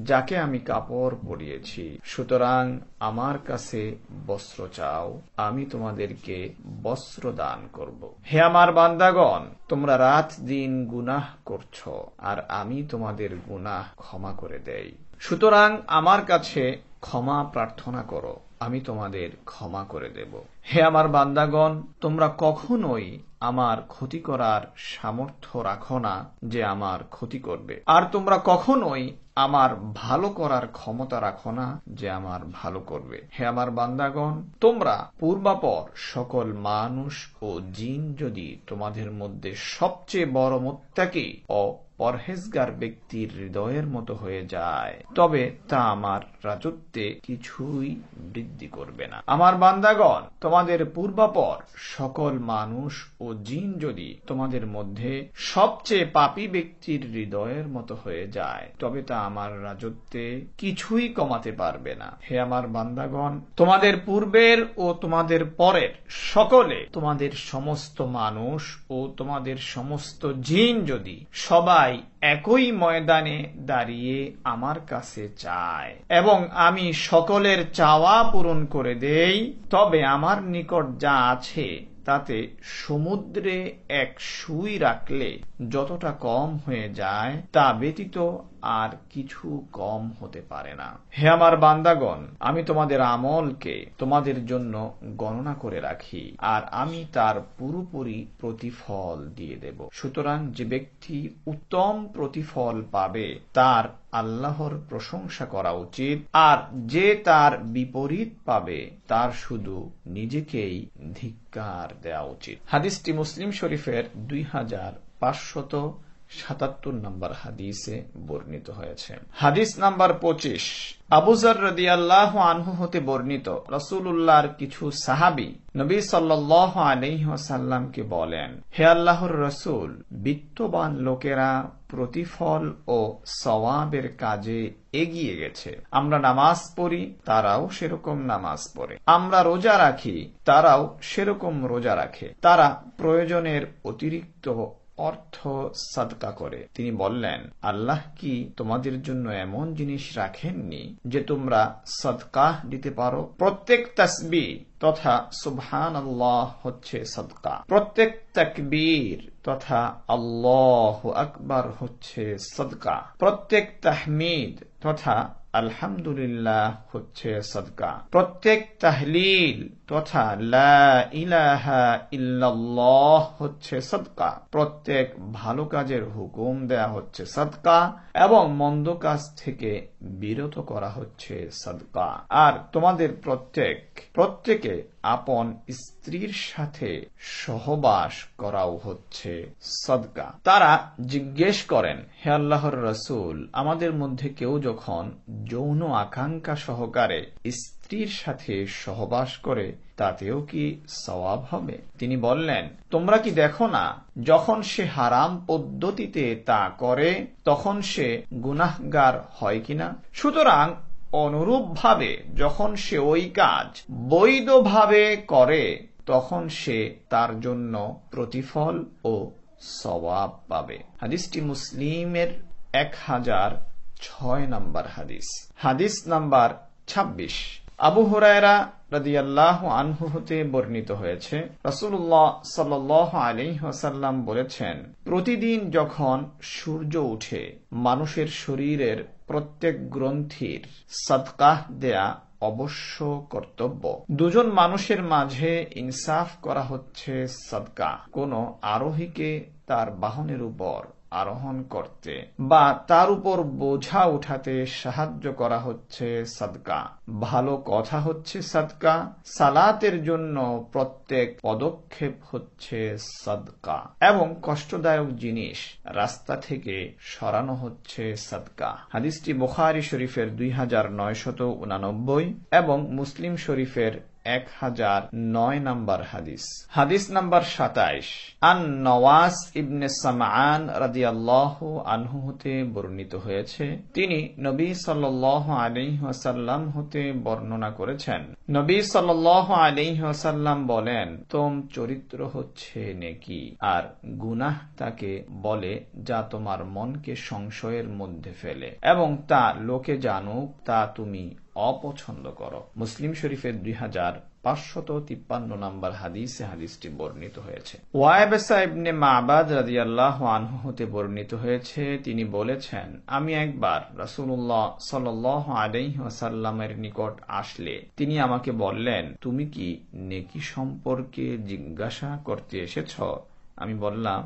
যাকে আমি কাপড় পরিয়েছি, সুতরাং আমার কাছে বস্ত্র চাও, আমি তোমাদেরকে বস্ত্র দান করব। হে আমার বান্দাগণ, তোমরা রাত দিন গুনাহ করছো আর আমি তোমাদের গুনাহ ক্ষমা করে দেই, সুতরাং আমার কাছে ক্ষমা প্রার্থনা করো, আমি তোমাদের ক্ষমা করে দেব। হে আমার বান্দাগণ, তোমরা কখনোই আমার ক্ষতি করার সামর্থ্য রাখো না যে আমার ক্ষতি করবে, আর তোমরা কখনোই আমার ভালো করার ক্ষমতা রাখো না যে আমার ভালো করবে। হে আমার বান্দাগণ, তোমরা পূর্বাপর সকল মানুষ ও জিন যদি তোমাদের মধ্যে সবচেয়ে বড় মুত্তাকি ও পরহেজগার ব্যক্তির হৃদয়ের মতো হয়ে যায়, তবে তা আমার রাজত্বে কিছুই বৃদ্ধি করবে না। আমার বান্দাগণ, তোমাদের পূর্বাপর সকল মানুষ ও জিন যদি তোমাদের মধ্যে সবচেয়ে পাপী ব্যক্তির হৃদয়ের মতো হয়ে যায়, তবে তা আমার রাজত্বে কিছুই কমাতে পারবে না। হে আমার বান্দাগণ, তোমাদের পূর্বের ও তোমাদের পরের সকলে, তোমাদের সমস্ত মানুষ ও তোমাদের সমস্ত জিন যদি সবাই একই ময়দানে দাঁড়িয়ে আমার কাছে চায় এবং আমি সকলের চাওয়া পূরণ করে দেই, তবে আমার নিকট যা আছে তাতে সমুদ্রে এক সুই রাখলে যতটা কম হয়ে যায় তা ব্যতীত আর কিছু কম হতে পারে না। হে আমার বান্দাগণ, আমি তোমাদের আমলকে তোমাদের জন্য গণনা করে রাখি আর আমি তার পুরোপুরি প্রতিফল দিয়ে দেব। সুতরাং যে ব্যক্তি উত্তম প্রতিফল পাবে তার আল্লাহর প্রশংসা করা উচিত, আর যে তার বিপরীত পাবে তার শুধু নিজেকেই ধিক্কার দেওয়া উচিত। হাদিসটি মুসলিম শরীফের 2577 নম্বর হাদিসে বর্ণিত হয়েছে। হাদিস নাম্বার 25। আবু যার রাদিয়াল্লাহু আনহু হতে বর্ণিত, রাসূলুল্লাহর কিছু সাহাবী নবী সাল্লাল্লাহু আলাইহি ওয়াসাল্লামকে বলেন, হে আল্লাহর রাসূল, বিত্তবান লোকেরা প্রতিফল ও সওয়াবের কাজে এগিয়ে গেছে। আমরা নামাজ পড়ি, তারাও সেরকম নামাজ পড়ে। আমরা রোজা রাখি, তারাও সেরকম রোজা রাখে। তারা প্রয়োজনের অতিরিক্ত অর্থ সাদকা করে। তিনি বললেন, আল্লাহ কি তোমাদের জন্য এমন জিনিস রাখেননি যে তোমরা সাদকা দিতে পারো? প্রত্যেক তাসবিহ তথা সুবহানাল্লাহ হচ্ছে সাদকা, প্রত্যেক তাকবীর তথা আল্লাহু আকবার হচ্ছে সাদকা, প্রত্যেক তাহমিদ তথা আলহামদুলিল্লাহ হচ্ছে সাদকা, প্রত্যেক তাহলিল তথা লা ইলাহা ইল্লাল্লাহ হচ্ছে সাদকা, প্রত্যেক ভালো কাজের হুকুম দেয়া হচ্ছে সাদকা এবং মন্দ কাজ থেকে বিরত করা হচ্ছে সাদকা। আর তোমাদের প্রত্যেকে আপন স্ত্রীর সাথে সহবাস করাও হচ্ছে সদকা। তারা জিজ্ঞেস করেন, হে আল্লাহর রাসূল, আমাদের মধ্যে কেউ যখন যৌন আকাঙ্ক্ষা সহকারে স্ত্রীর সাথে সহবাস করে তাতেও কি সওয়াব হবে? তিনি বললেন, তোমরা কি দেখো না, যখন সে হারাম পদ্ধতিতে তা করে তখন সে গুনাহগার হয় কিনা? সুতরাং অনুরূপভাবে যখন সে ওই কাজ বৈধভাবে করে তখন সে তার জন্য প্রতিফল ও সওয়াব পাবে। হাদিসটি মুসলিমের 1006 নম্বর হাদিস। হাদিস নাম্বার 26। আবু হুরায়রা রাদিয়াল্লাহু আনহু হতে বর্ণিত হয়েছে, রাসূলুল্লাহ সাল্লাল্লাহু আলাইহি ওয়াসাল্লাম বলেছেন, প্রতিদিন যখন সূর্য ওঠে মানুষের শরীরের প্রত্যেক গ্রন্থির সাদকাহ দেয়া অবশ্য কর্তব্য। দুজন মানুষের মাঝে ইনসাফ করা হচ্ছে সাদকা। কোন আরোহীকে তার বাহনের উপর আরোহণ করতে বা তার উপর বোঝা উঠাতে সাহায্য করা হচ্ছে সাদকা। ভালো কথা হচ্ছে সাদকা। সালাতের জন্য প্রত্যেক পদক্ষেপ হচ্ছে সাদকা এবং কষ্টদায়ক জিনিস রাস্তা থেকে সরানো হচ্ছে সাদকা। হাদিসটি বুখারী শরীফের 2989 এবং মুসলিম শরীফের 1009 নম্বর হাদিস। হাদিস নাম্বার 27। আন নওয়াস ইবনে সামআন রাদিয়াল্লাহু আনহু হতে বর্ণিত হয়েছে, তিনি নবী সাল্লাল্লাহু আলাইহি ওয়াসাল্লাম হতে বর্ণনা করেছেন, নবী সাল্লাল্লাহু আলাইহি ওয়াসাল্লাম বলেন, উত্তম চরিত্র হচ্ছে নেকি, আর গুনাহ তাকে বলে যা তোমার মনকে সংশয়ের মধ্যে ফেলে এবং তা লোকে জানুক তা তুমি অপছন্দ করো। মুসলিম শরীফের 2553 নম্বর হাদিসে হাদিসটি বর্ণিত হয়েছে। ওয়াইবাসা ইবনে মাবাদ রাদিয়াল্লাহু আনহু হতে বর্ণিত হয়েছে, তিনি বলেছেন, আমি একবার রাসূলুল্লাহ সাল্লাল্লাহু আলাইহি ওয়াসাল্লামের নিকট আসলে তিনি আমাকে বললেন, তুমি কি নেকি সম্পর্কে জিজ্ঞাসা করতে এসেছ? আমি বললাম,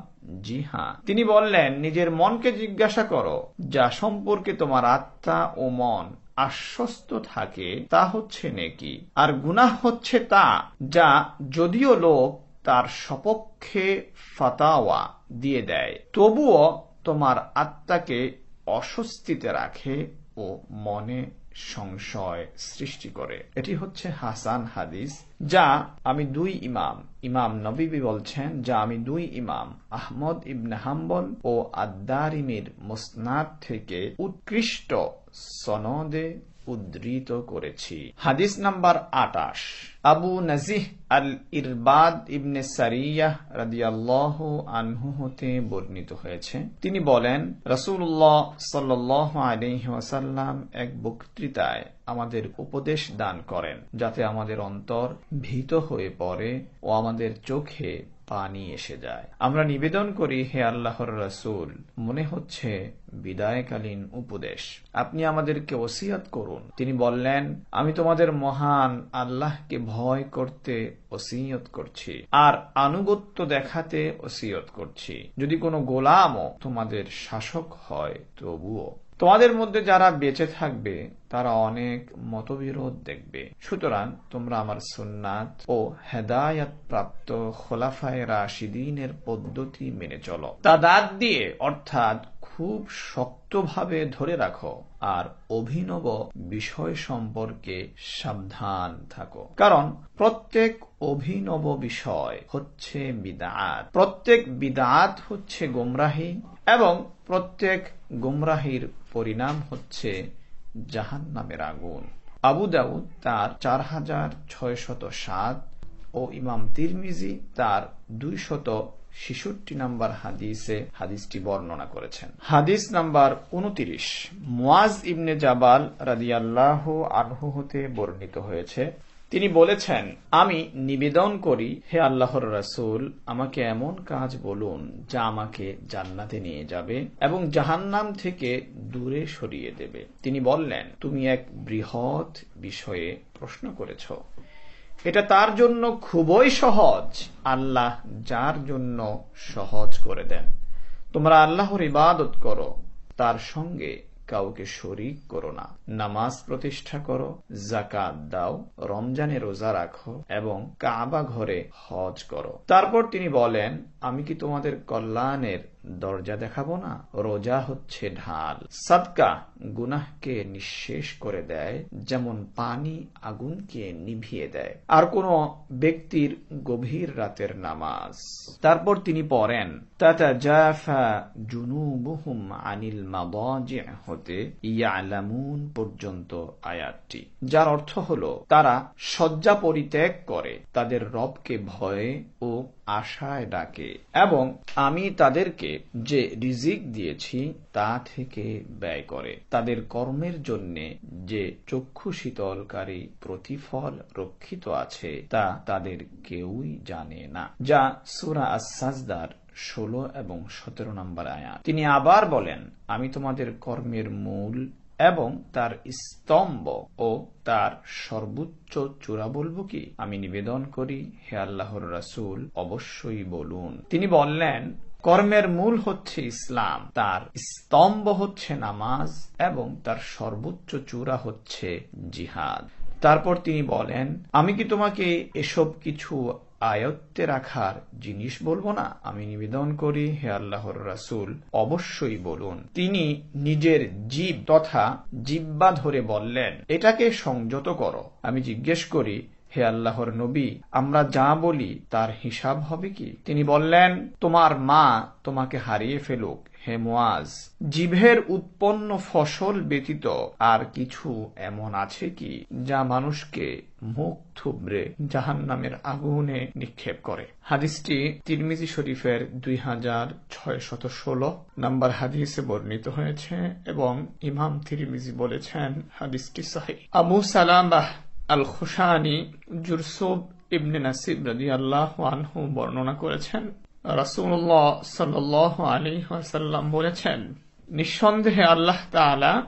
জি হ্যাঁ। তিনি বললেন, নিজের মনকে জিজ্ঞাসা করো, যা সম্পর্কে তোমার আত্মা ও মন আশ্বস্ত থাকে তা হচ্ছে নেকি, আর গুনাহ হচ্ছে তা যা যদিও লোক তার সপক্ষে ফাতাওয়া দিয়ে দেয় তবুও তোমার আত্মাকে অস্বস্তিতে রাখে ও মনে সংশয় সৃষ্টি করে। এটি হচ্ছে হাসান হাদিস, যা আমি ইমাম নববী বলছেন, যা আমি ইমাম আহমদ ইবনে হাম্বল ও আদ-দারিমির মুসনাদ থেকে উৎকৃষ্ট সনদে উদ্ধৃত করেছি। হাদিস নাম্বার 28। আবু নাজিহ আল ইরবাদ ইবনে সারিয়াহ রাদিয়াল্লাহু আনহু হতে বর্ণিত হয়েছে, তিনি বলেন, রাসূলুল্লাহ সাল্লাল্লাহু আলাইহি ওয়াসাল্লাম এক বক্তৃতায় আমাদের উপদেশ দান করেন যাতে আমাদের অন্তর ভীত হয়ে পড়ে ও আমাদের চোখে পানি এসে যায়। আমরা নিবেদন করি, হে আল্লাহর রাসূল, মনে হচ্ছে বিদায়কালীন উপদেশ, আপনি আমাদেরকে ওসিয়ত করুন। তিনি বললেন, আমি তোমাদের মহান আল্লাহকে ভয় করতে ওসিয়ত করছি আর আনুগত্য দেখাতে ওসিয়ত করছি। যদি কোনো গোলামও তোমাদের শাসক হয় তবুও। তোমাদের মধ্যে যারা বেঁচে থাকবে তারা অনেক মতবিরোধ দেখবে, সুতরাং তোমরা আমার সুন্নাত ও হেদায়াত প্রাপ্ত খোলাফায়ে রাশিদিনের পদ্ধতি মেনে চলো। তা দাঁত দিয়ে অর্থাৎ খুব শক্তভাবে ধরে রাখো আর অভিনব বিষয় সম্পর্কে সাবধান থাকো, কারণ প্রত্যেক অভিনব বিষয় হচ্ছে বিদআত, প্রত্যেক বিদআত হচ্ছে গোমরাহি এবং প্রত্যেক গোমরাহির পরিণাম হচ্ছে জাহান্নামের আগুন। আবু দাউদ তার 4607 ও ইমাম তিরমিজি তার 266 নম্বর হাদিসে হাদিসটি বর্ণনা করেছেন। হাদিস নাম্বার 29। মুয়াজ ইবনে জাবাল রাদিয়াল্লাহু আনহু হতে বর্ণিত হয়েছে, তিনি বলেছেন, আমি নিবেদন করি, হে আল্লাহর রাসূল, আমাকে এমন কাজ বলুন যা আমাকে জান্নাতে নিয়ে যাবে এবং জাহান্নাম থেকে দূরে সরিয়ে দেবে। তিনি বললেন, তুমি এক বৃহৎ বিষয়ে প্রশ্ন করেছ, এটা তার জন্য খুবই সহজ, আল্লাহ যার জন্য সহজ করে দেন। তোমরা আল্লাহর ইবাদত করো, তার সঙ্গে কাউকে শরীক করো না, নামাজ প্রতিষ্ঠা করো, যাকাত দাও, রমজানে রোজা রাখো এবং কাবা ঘরে হজ করো। তারপর তিনি বলেন, আমি কি তোমাদের কল্যাণের দরজা দেখাবো না? রোজা হচ্ছে ঢাল, সাদকা গুনাহকে নিঃশেষ করে দেয় যেমন পানি আগুনকে নিভিয়ে দেয়, আর কোন ব্যক্তির গভীর রাতের নামাজ। তারপর তিনি পড়েন, তাতাজাফা জুনুবুহুম আনিল মাদাজি' হতে ইয়ালামুন পর্যন্ত আয়াতটি, যার অর্থ হলো তারা শয্যা পরিত্যাগ করে তাদের রবকে ভয়ে ও আশায় ডাকে এবং আমি তাদেরকে যে রিজিক দিয়েছি তা থেকে ব্যয় করে। তাদের কর্মের জন্য যে চক্ষু শীতলকারী প্রতিফল রক্ষিত আছে তা তাদের কেউই জানে না, যা সূরা আস-সাজদার 16 এবং 17 নম্বর আয়াত। তিনি আবার বলেন, আমি তোমাদের কর্মের মূল এবং তার স্তম্ভ ও তার সর্বোচ্চ চূড়া বলবো কি? আমি নিবেদন করি, হে আল্লাহর রাসূল, অবশ্যই বলুন। তিনি বললেন, কর্মের মূল হচ্ছে ইসলাম, তার স্তম্ভ হচ্ছে নামাজ এবং তার সর্বোচ্চ চূড়া হচ্ছে জিহাদ। তারপর তিনি বলেন, আমি কি তোমাকে এসব কিছু আয়ত্তে রাখার জিনিস বলবো না? আমি নিবেদন করি, হে আল্লাহর রাসূল, অবশ্যই বলুন। তিনি নিজের জিভ তথা জিহ্বা ধরে বললেন, এটাকে সংযত করো। আমি জিজ্ঞেস করি, হে আল্লাহর নবী, আমরা যা বলি তার হিসাব হবে কি? তিনি বললেন, তোমার মা তোমাকে হারিয়ে ফেলুক হে মুয়াজ, জিভের উৎপন্ন ফসল ব্যতীত আর কিছু এমন আছে কি যা মানুষকে মুখ থুবড়ে জাহান্নামের আগুনে নিক্ষেপ করে? হাদিসটি তিরমিজি শরীফের 2616 নম্বর হাদিসে বর্ণিত হয়েছে এবং ইমাম তিরমিজি বলেছেন হাদিসটি সহিহ। আবু সালামাহ আল খুশানি জুরসুব ইবনে নাসিব রাদিয়াল্লাহু আনহু বর্ণনা করেছেন, রাসূলুল্লাহ সাল্লাল্লাহু আলাইহি ওয়াসাল্লাম বলেছেন, নিঃসন্দেহে আল্লাহ তাআলা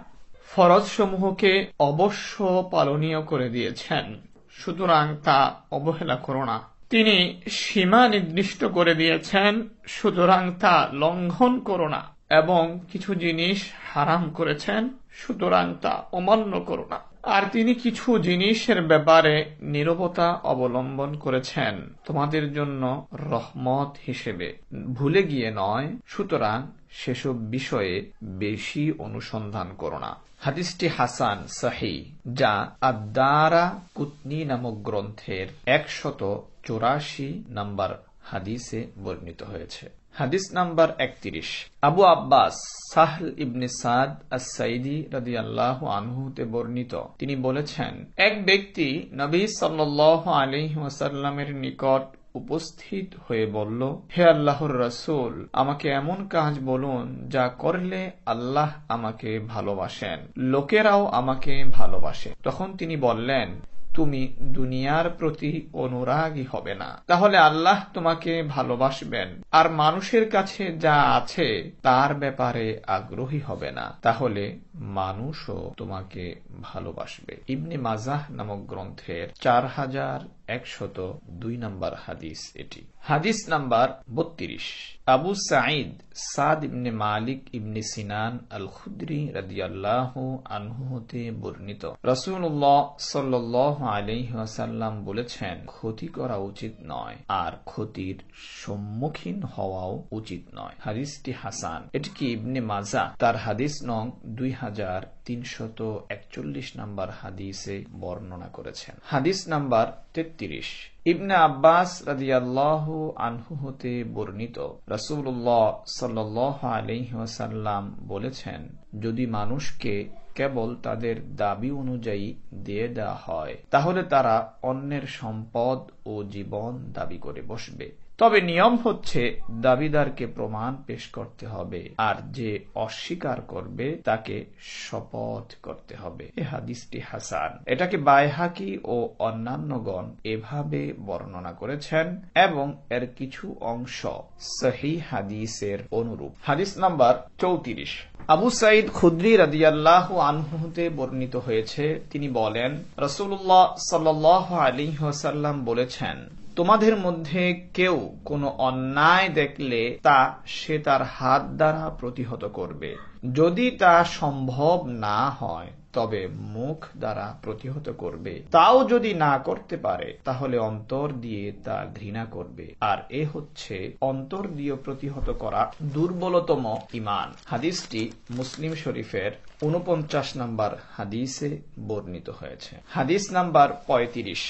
ফরজ সমূহকে অবশ্য পালনীয় করে দিয়েছেন, সুতরাং তা অবহেলা করো না। তিনি সীমা নির্দিষ্ট করে দিয়েছেন, সুতরাং তা লঙ্ঘন করো না, এবং কিছু জিনিস হারাম করেছেন, সুতরাং তা অমান্য করো না। আর তিনি কিছু জিনিসের ব্যাপারে নীরবতা অবলম্বন করেছেন তোমাদের জন্য রহমত হিসেবে, ভুলে গিয়ে নয়, সুতরাং সেসব বিষয়ে বেশি অনুসন্ধান করো না। হাদিসটি হাসান সহিহ, যা আদ-দারা কুতনি নামক গ্রন্থের 184 নম্বর হাদিসে বর্ণিত হয়েছে। হাদিস নাম্বার 31। আবু আব্বাস সাহল ইবনে সাদ আস-সাইদি রাদিয়াল্লাহু আনহু তে বর্ণিত, তিনি বলেছেন, এক ব্যক্তি নবী সাল্লাল্লাহু আলাইহি ওয়াসাল্লামের নিকট উপস্থিত হয়ে বলল, হে আল্লাহর রাসূল, আমাকে এমন কাজ বলুন যা করলে আল্লাহ আমাকে ভালোবাসেন, লোকেরাও আমাকে ভালোবাসে। তখন তিনি বললেন, তুমি দুনিয়ার প্রতি অনুরাগী হবে না, তাহলে আল্লাহ তোমাকে ভালোবাসবেন, আর মানুষের কাছে যা আছে তার ব্যাপারে আগ্রহী হবে না, তাহলে মানুষও তোমাকে ভালোবাসবে। ইবনে মাজাহ নামক গ্রন্থের 4102 নম্বর হাদিস এটি। হাদিস নাম্বার 32। আবু সাঈদ সাদ ইবনে মালিক ইবনে সিনান আল খুদরি রাদিয়াল্লাহু আনহু হতে বর্ণিত, রাসূলুল্লাহ সাল্লাল্লাহু আলাইহি ওয়াসাল্লাম বলেছেন, ক্ষতি করা উচিত নয় আর ক্ষতির সম্মুখীন হওয়াও উচিত নয়। হাদিসটি হাসান। এটিকে ইবনে মাজাহ তার হাদিস নং 2341 নম্বর হাদিসে বর্ণনা করেছেন। হাদিস নাম্বার 33। ইবনে আব্বাস রাদিয়াল্লাহু আনহু হতে বর্ণিত, রাসূলুল্লাহ সাল্লাল্লাহু আলাইহি ওয়াসাল্লাম বলেছেন, যদি মানুষকে কেবল তাদের দাবি অনুযায়ী দিয়ে দেওয়া হয় তাহলে তারা অন্যের সম্পদ ও জীবন দাবি করে বসবে। তবে নিয়ম হচ্ছে দাবিদারকে প্রমাণ পেশ করতে হবে, আর যে অস্বীকার করবে তাকে শপথ করতে হবে। এ হাদিসটি হাসান। এটাকে বাইহাকি ও অন্যান্যগণ এভাবে বর্ণনা করেছেন এবং এর কিছু অংশ সহিহ হাদিসের অনুরূপ। হাদিস নাম্বার 34। আবু সাঈদ খুদরি রাদিয়াল্লাহু আনহু হতে বর্ণিত হয়েছে, তিনি বলেন, রাসূলুল্লাহ সাল্লাল্লাহু আলাইহি ওয়াসাল্লাম বলেছেন, তোমাদের মধ্যে কেউ কোনো অন্যায় দেখলে সে তার হাত দ্বারা প্রতিহত করবে, যদি তা সম্ভব না হয় তবে মুখ দ্বারা প্রতিহত করবে, তাও যদি না করতে পারে তাহলে অন্তর দিয়ে তা ঘৃণা করবে, আর এ হচ্ছে অন্তর দিয়ে প্রতিহত করা দুর্বলতম ঈমান। হাদিসটি মুসলিম শরীফের 49 নম্বর হাদিসে বর্ণিত হয়েছে। হাদিস নাম্বার 35।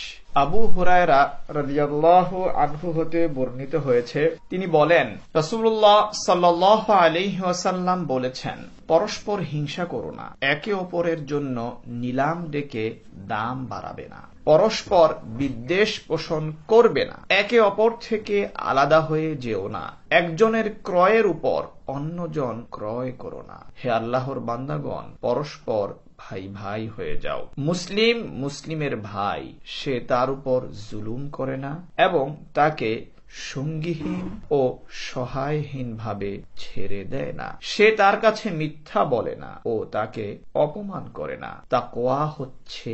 আবু হুরায়রা রাদিয়াল্লাহু আনহু হতে বর্ণিত হয়েছে, তিনি বলেন, রাসূলুল্লাহ সাল্লাল্লাহু আলাইহি ওয়াসাল্লাম বলেছেন, পরস্পর হিংসা করো না, একে অপরের জন্য নিলাম ডেকে দাম বাড়াবে না, পরস্পর বিদ্বেষ পোষণ করবে না, একে অপর থেকে আলাদা হয়ে যেও না, একজনের ক্রয়ের উপর অন্যজন ক্রয় করো না। হে আল্লাহর বান্দাগণ, পরস্পর ভাই ভাই হয়ে যাও। মুসলিম মুসলিমের ভাই, সে তার উপর জুলুম করে না এবং তাকে সঙ্গীহীন ও সহায়হীন ভাবে ছেড়ে দেয় না, সে তার কাছে মিথ্যা বলে না ও তাকে অপমান করে না। তাকওয়া হচ্ছে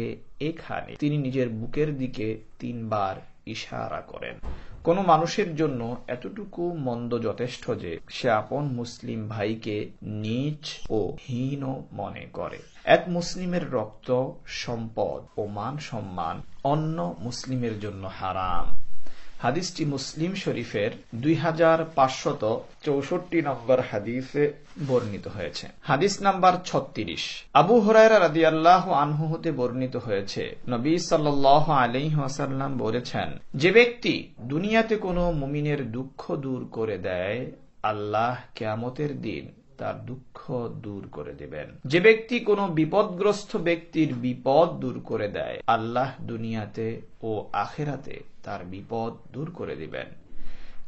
এখানে। তিনি নিজের বুকের দিকে 3 বার ইশারা করেন। কোন মানুষের জন্য এতটুকু মন্দ যথেষ্ট যে সে আপন মুসলিম ভাইকে নীচ ও হীন মনে করে। এক মুসলিমের রক্ত, সম্পদ ও মান সম্মান অন্য মুসলিমের জন্য হারাম। হাদিসটি মুসলিম শরীফের 2564 নম্বর হাদিসে বর্ণিত হয়েছে। হাদিস নাম্বার 36। আবু হুরায়রা রাদিয়াল্লাহু আনহু হতে বর্ণিত হয়েছে, নবী সাল্লাল্লাহু আলাইহি ওয়াসাল্লাম বলেছেন, যে ব্যক্তি দুনিয়াতে কোনো মুমিনের দুঃখ দূর করে দেয়, আল্লাহ কিয়ামতের দিন তার দুঃখ দূর করে দেবেন। যে ব্যক্তি কোনো বিপদগ্রস্ত ব্যক্তির বিপদ দূর করে দেয়, আল্লাহ দুনিয়াতে ও আখিরাতে তার বিপদ দূর করে দিবেন।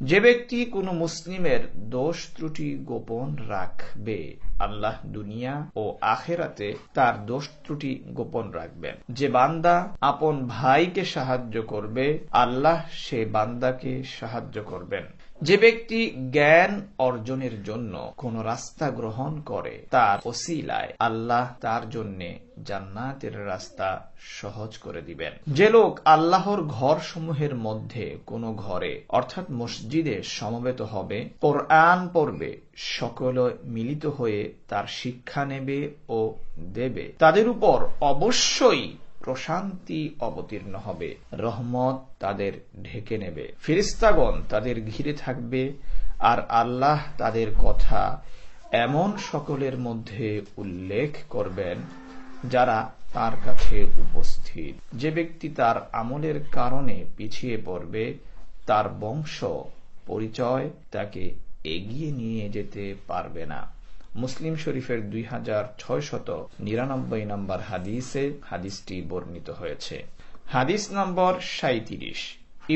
যে ব্যক্তি কোনো মুসলিমের দোষ ত্রুটি গোপন রাখবে, আল্লাহ দুনিয়া ও আখিরাতে তার দোষ ত্রুটি গোপন রাখবেন। যে বান্দা আপন ভাইকে সাহায্য করবে, আল্লাহ সে বান্দাকে সাহায্য করবেন। যে ব্যক্তি জ্ঞান অর্জনের জন্য কোন রাস্তা গ্রহণ করে, তার ওসিলায় আল্লাহ তার জন্য জান্নাতের রাস্তা সহজ করে দিবেন। যে লোক আল্লাহর ঘর সমূহের মধ্যে কোন ঘরে অর্থাৎ মসজিদে সমবেত হবে, কোরআন পড়বে, সকলে মিলিত হয়ে তার শিক্ষা নেবে ও দেবে, তাদের উপর অবশ্যই প্রশান্তি অবতীর্ণ হবে, রহমত তাদের ঢেকে নেবে, ফেরেশতাগণ তাদের ঘিরে থাকবে, আর আল্লাহ তাদের কথা এমন সকলের মধ্যে উল্লেখ করবেন যারা তার কাছে উপস্থিত। যে ব্যক্তি তার আমলের কারণে পিছিয়ে পড়বে, তার বংশ পরিচয় তাকে এগিয়ে নিয়ে যেতে পারবে না। মুসলিম শরীফের 2699 নম্বর হাদিসে হাদিসটি বর্ণিত হয়েছে। হাদিস নম্বর 37।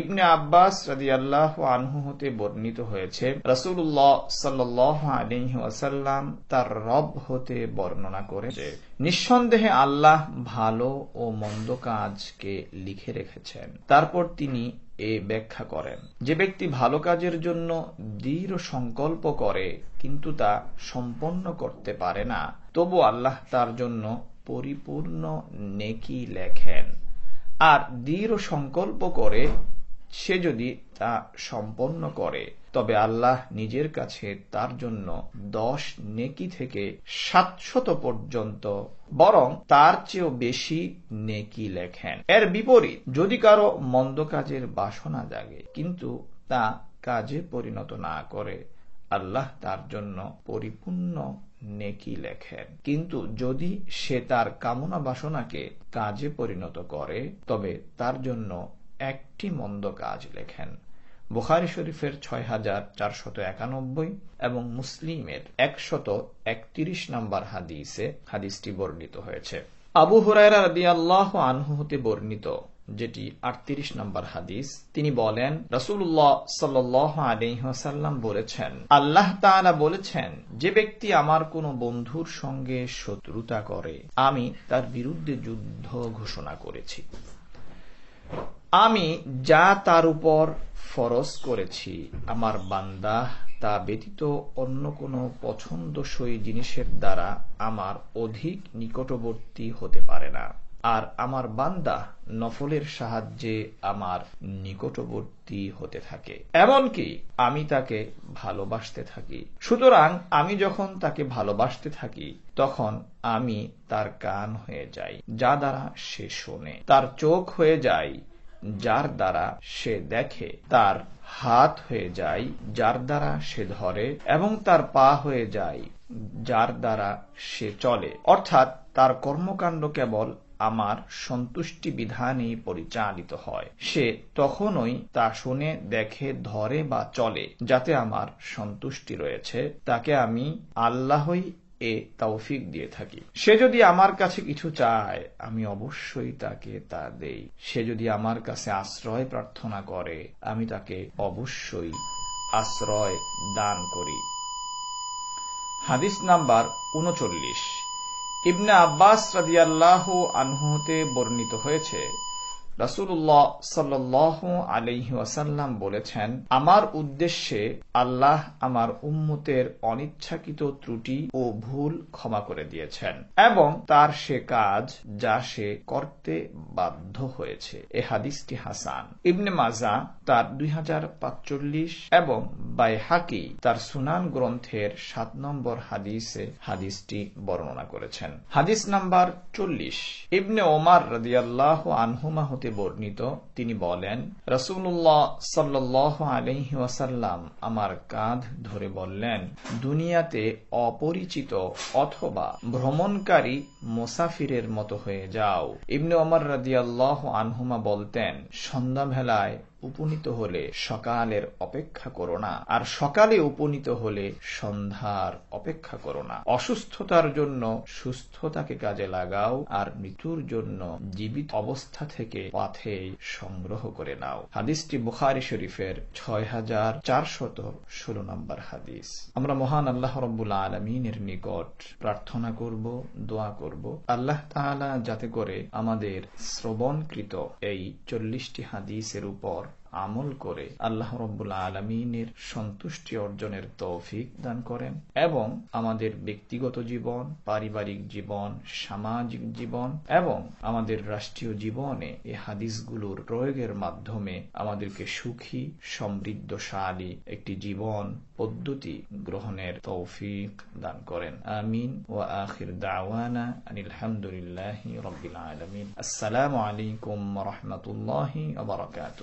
ইবনে আব্বাস রাদিয়াল্লাহু আনহু হতে বর্ণিত হয়েছে, রাসূলুল্লাহ সাল্লাল্লাহু আলাইহি ওয়াসাল্লাম তার রব হতে বর্ণনা করেছে, নিঃসন্দেহে আল্লাহ ভালো ও মন্দ কাজকে লিখে রেখেছেন। তারপর তিনি এ ব্যাখ্যা করেন, যে ব্যক্তি ভালো কাজের জন্য দৃঢ় সংকল্প করে কিন্তু তা সম্পন্ন করতে পারে না, তবু আল্লাহ তার জন্য পরিপূর্ণ নেকি লেখেন। আর দৃঢ় সংকল্প করে সে যদি তা সম্পন্ন করে, তবে আল্লাহ নিজের কাছে তার জন্য 10 নেকি থেকে 700 পর্যন্ত বরং তার চেয়েও বেশি নেকি লেখেন। এর বিপরীত, যদি কারো মন্দ কাজের বাসনা জাগে কিন্তু তা কাজে পরিণত না করে, আল্লাহ তার জন্য পরিপূর্ণ নেকি লেখেন। কিন্তু যদি সে তার কামনা বাসনাকে কাজে পরিণত করে, তবে তার জন্য একটি মন্দ কাজ লেখেন। বুখারী শরীফের 6491 এবং মুসলিমের 131 নম্বর হাদিসে হাদিসটি বর্ণিত হয়েছে। আবু হুরায়রা রাদিয়াল্লাহু আনহু হতে বর্ণিত, যেটি 38 নম্বর হাদিস, তিনি বলেন, রাসূলুল্লাহ সাল্লাল্লাহু আলাইহি ওয়াসাল্লাম বলেছেন, আল্লাহ তাআলা বলেছেন, যে ব্যক্তি আমার কোন বন্ধুর সঙ্গে শত্রুতা করে, আমি তার বিরুদ্ধে যুদ্ধ ঘোষণা করেছি। আমি যা তার উপর ফরজ করেছি, আমার বান্দা তা ব্যতীত অন্য কোনো পছন্দসই জিনিসের দ্বারা আমার অধিক নিকটবর্তী হতে পারে না। আর আমার বান্দা নফলের সাহায্যে আমার নিকটবর্তী হতে থাকে, এমনকি আমি তাকে ভালোবাসতে থাকি। সুতরাং আমি যখন তাকে ভালোবাসতে থাকি তখন আমি তার কান হয়ে যাই, যা দ্বারা সে শোনে, তার চোখ হয়ে যায়, যার দ্বারা সে দেখে, তার হাত হয়ে যায়, যার দ্বারা সে ধরে, এবং তার পা হয়ে যায়, যার দ্বারা সে চলে। অর্থাৎ তার কর্মকাণ্ড কেবল আমার সন্তুষ্টি বিধানেই পরিচালিত হয়। সে তখনই তা শুনে, দেখে, ধরে বা চলে যাতে আমার সন্তুষ্টি রয়েছে। তাকে আমি আল্লাহই এ তৌফিক দিয়ে থাকি। সে যদি আমার কাছে কিছু চায় আমি অবশ্যই তাকে তা দেই। সে যদি আমার কাছে আশ্রয় প্রার্থনা করে আমি তাকে অবশ্যই আশ্রয় দান করি। হাদিস নাম্বার ৩৯। ইবনে আব্বাস রাদিয়াল্লাহু আনহু হতে বর্ণিত হয়েছে, রাসূলুল্লাহ সাল্লাল্লাহু আলাইহি ওয়াসাল্লাম বলেছেন, আমার উদ্দেশ্যে আল্লাহ আমার উম্মতের অনিচ্ছাকৃত ত্রুটি ও ভুল ক্ষমা করে দিয়েছেন এবং তার সে কাজ যা সে করতে বাধ্য হয়েছে। এ হাদিসটি হাসান। ইবনে মাজাহ তার ২০৪৫ এবং বাইহাকি তার সুনান গ্রন্থের ৭ নম্বর হাদিসে হাদিসটি বর্ণনা করেছেন। হাদিস নাম্বার ৪০। ইবনে ওমর রাদিয়াল্লাহু আনহুমা হতে বর্ণিত, তিনি বলেন, রাসূলুল্লাহ সাল্লাল্লাহু আলাইহি ওয়াসাল্লাম আমার কাঁধ ধরে বললেন, দুনিয়াতে অপরিচিত অথবা ভ্রমণকারী মুসাফিরের মতো হয়ে যাও। ইবনে ওমর রাদিয়াল্লাহু আনহুমা বলতেন, সন্ধ্যাবেলায় উপনীত হলে সকালের অপেক্ষা করো না, আর সকালে উপনীত হলে সন্ধ্যার অপেক্ষা করো না। অসুস্থতার জন্য সুস্থতাকে কাজে লাগাও, আর মৃত্যুর জন্য জীবিত অবস্থা থেকে পাথে সংগ্রহ করে নাও। হাদিসটি বুখারী শরীফের ৬৪১৬ নম্বর হাদিস। আমরা মহান আল্লাহ রাব্বুল আলামিনের নিকট প্রার্থনা করব, দোয়া করব, আল্লাহ তাআলা যাতে করে আমাদের শ্রবণকৃত এই ৪০টি হাদিসের উপর আমল করে আল্লাহ রাব্বুল আলামিনের সন্তুষ্টি অর্জনের তৌফিক দান করেন এবং আমাদের ব্যক্তিগত জীবন, পারিবারিক জীবন, সামাজিক জীবন এবং আমাদের রাষ্ট্রীয় জীবনে এই হাদিসগুলোর প্রয়োগের মাধ্যমে আমাদেরকে সুখী, সমৃদ্ধশালী একটি জীবন পদ্ধতি গ্রহণের তৌফিক দান করেন। আমিন। ওয়া আখির দাওয়ানা আনিল হামদুলিল্লাহি রাব্বিল আলামিন। আসসালামু আলাইকুম ওয়া রাহমাতুল্লাহি ওয়া বারাকাতুহু।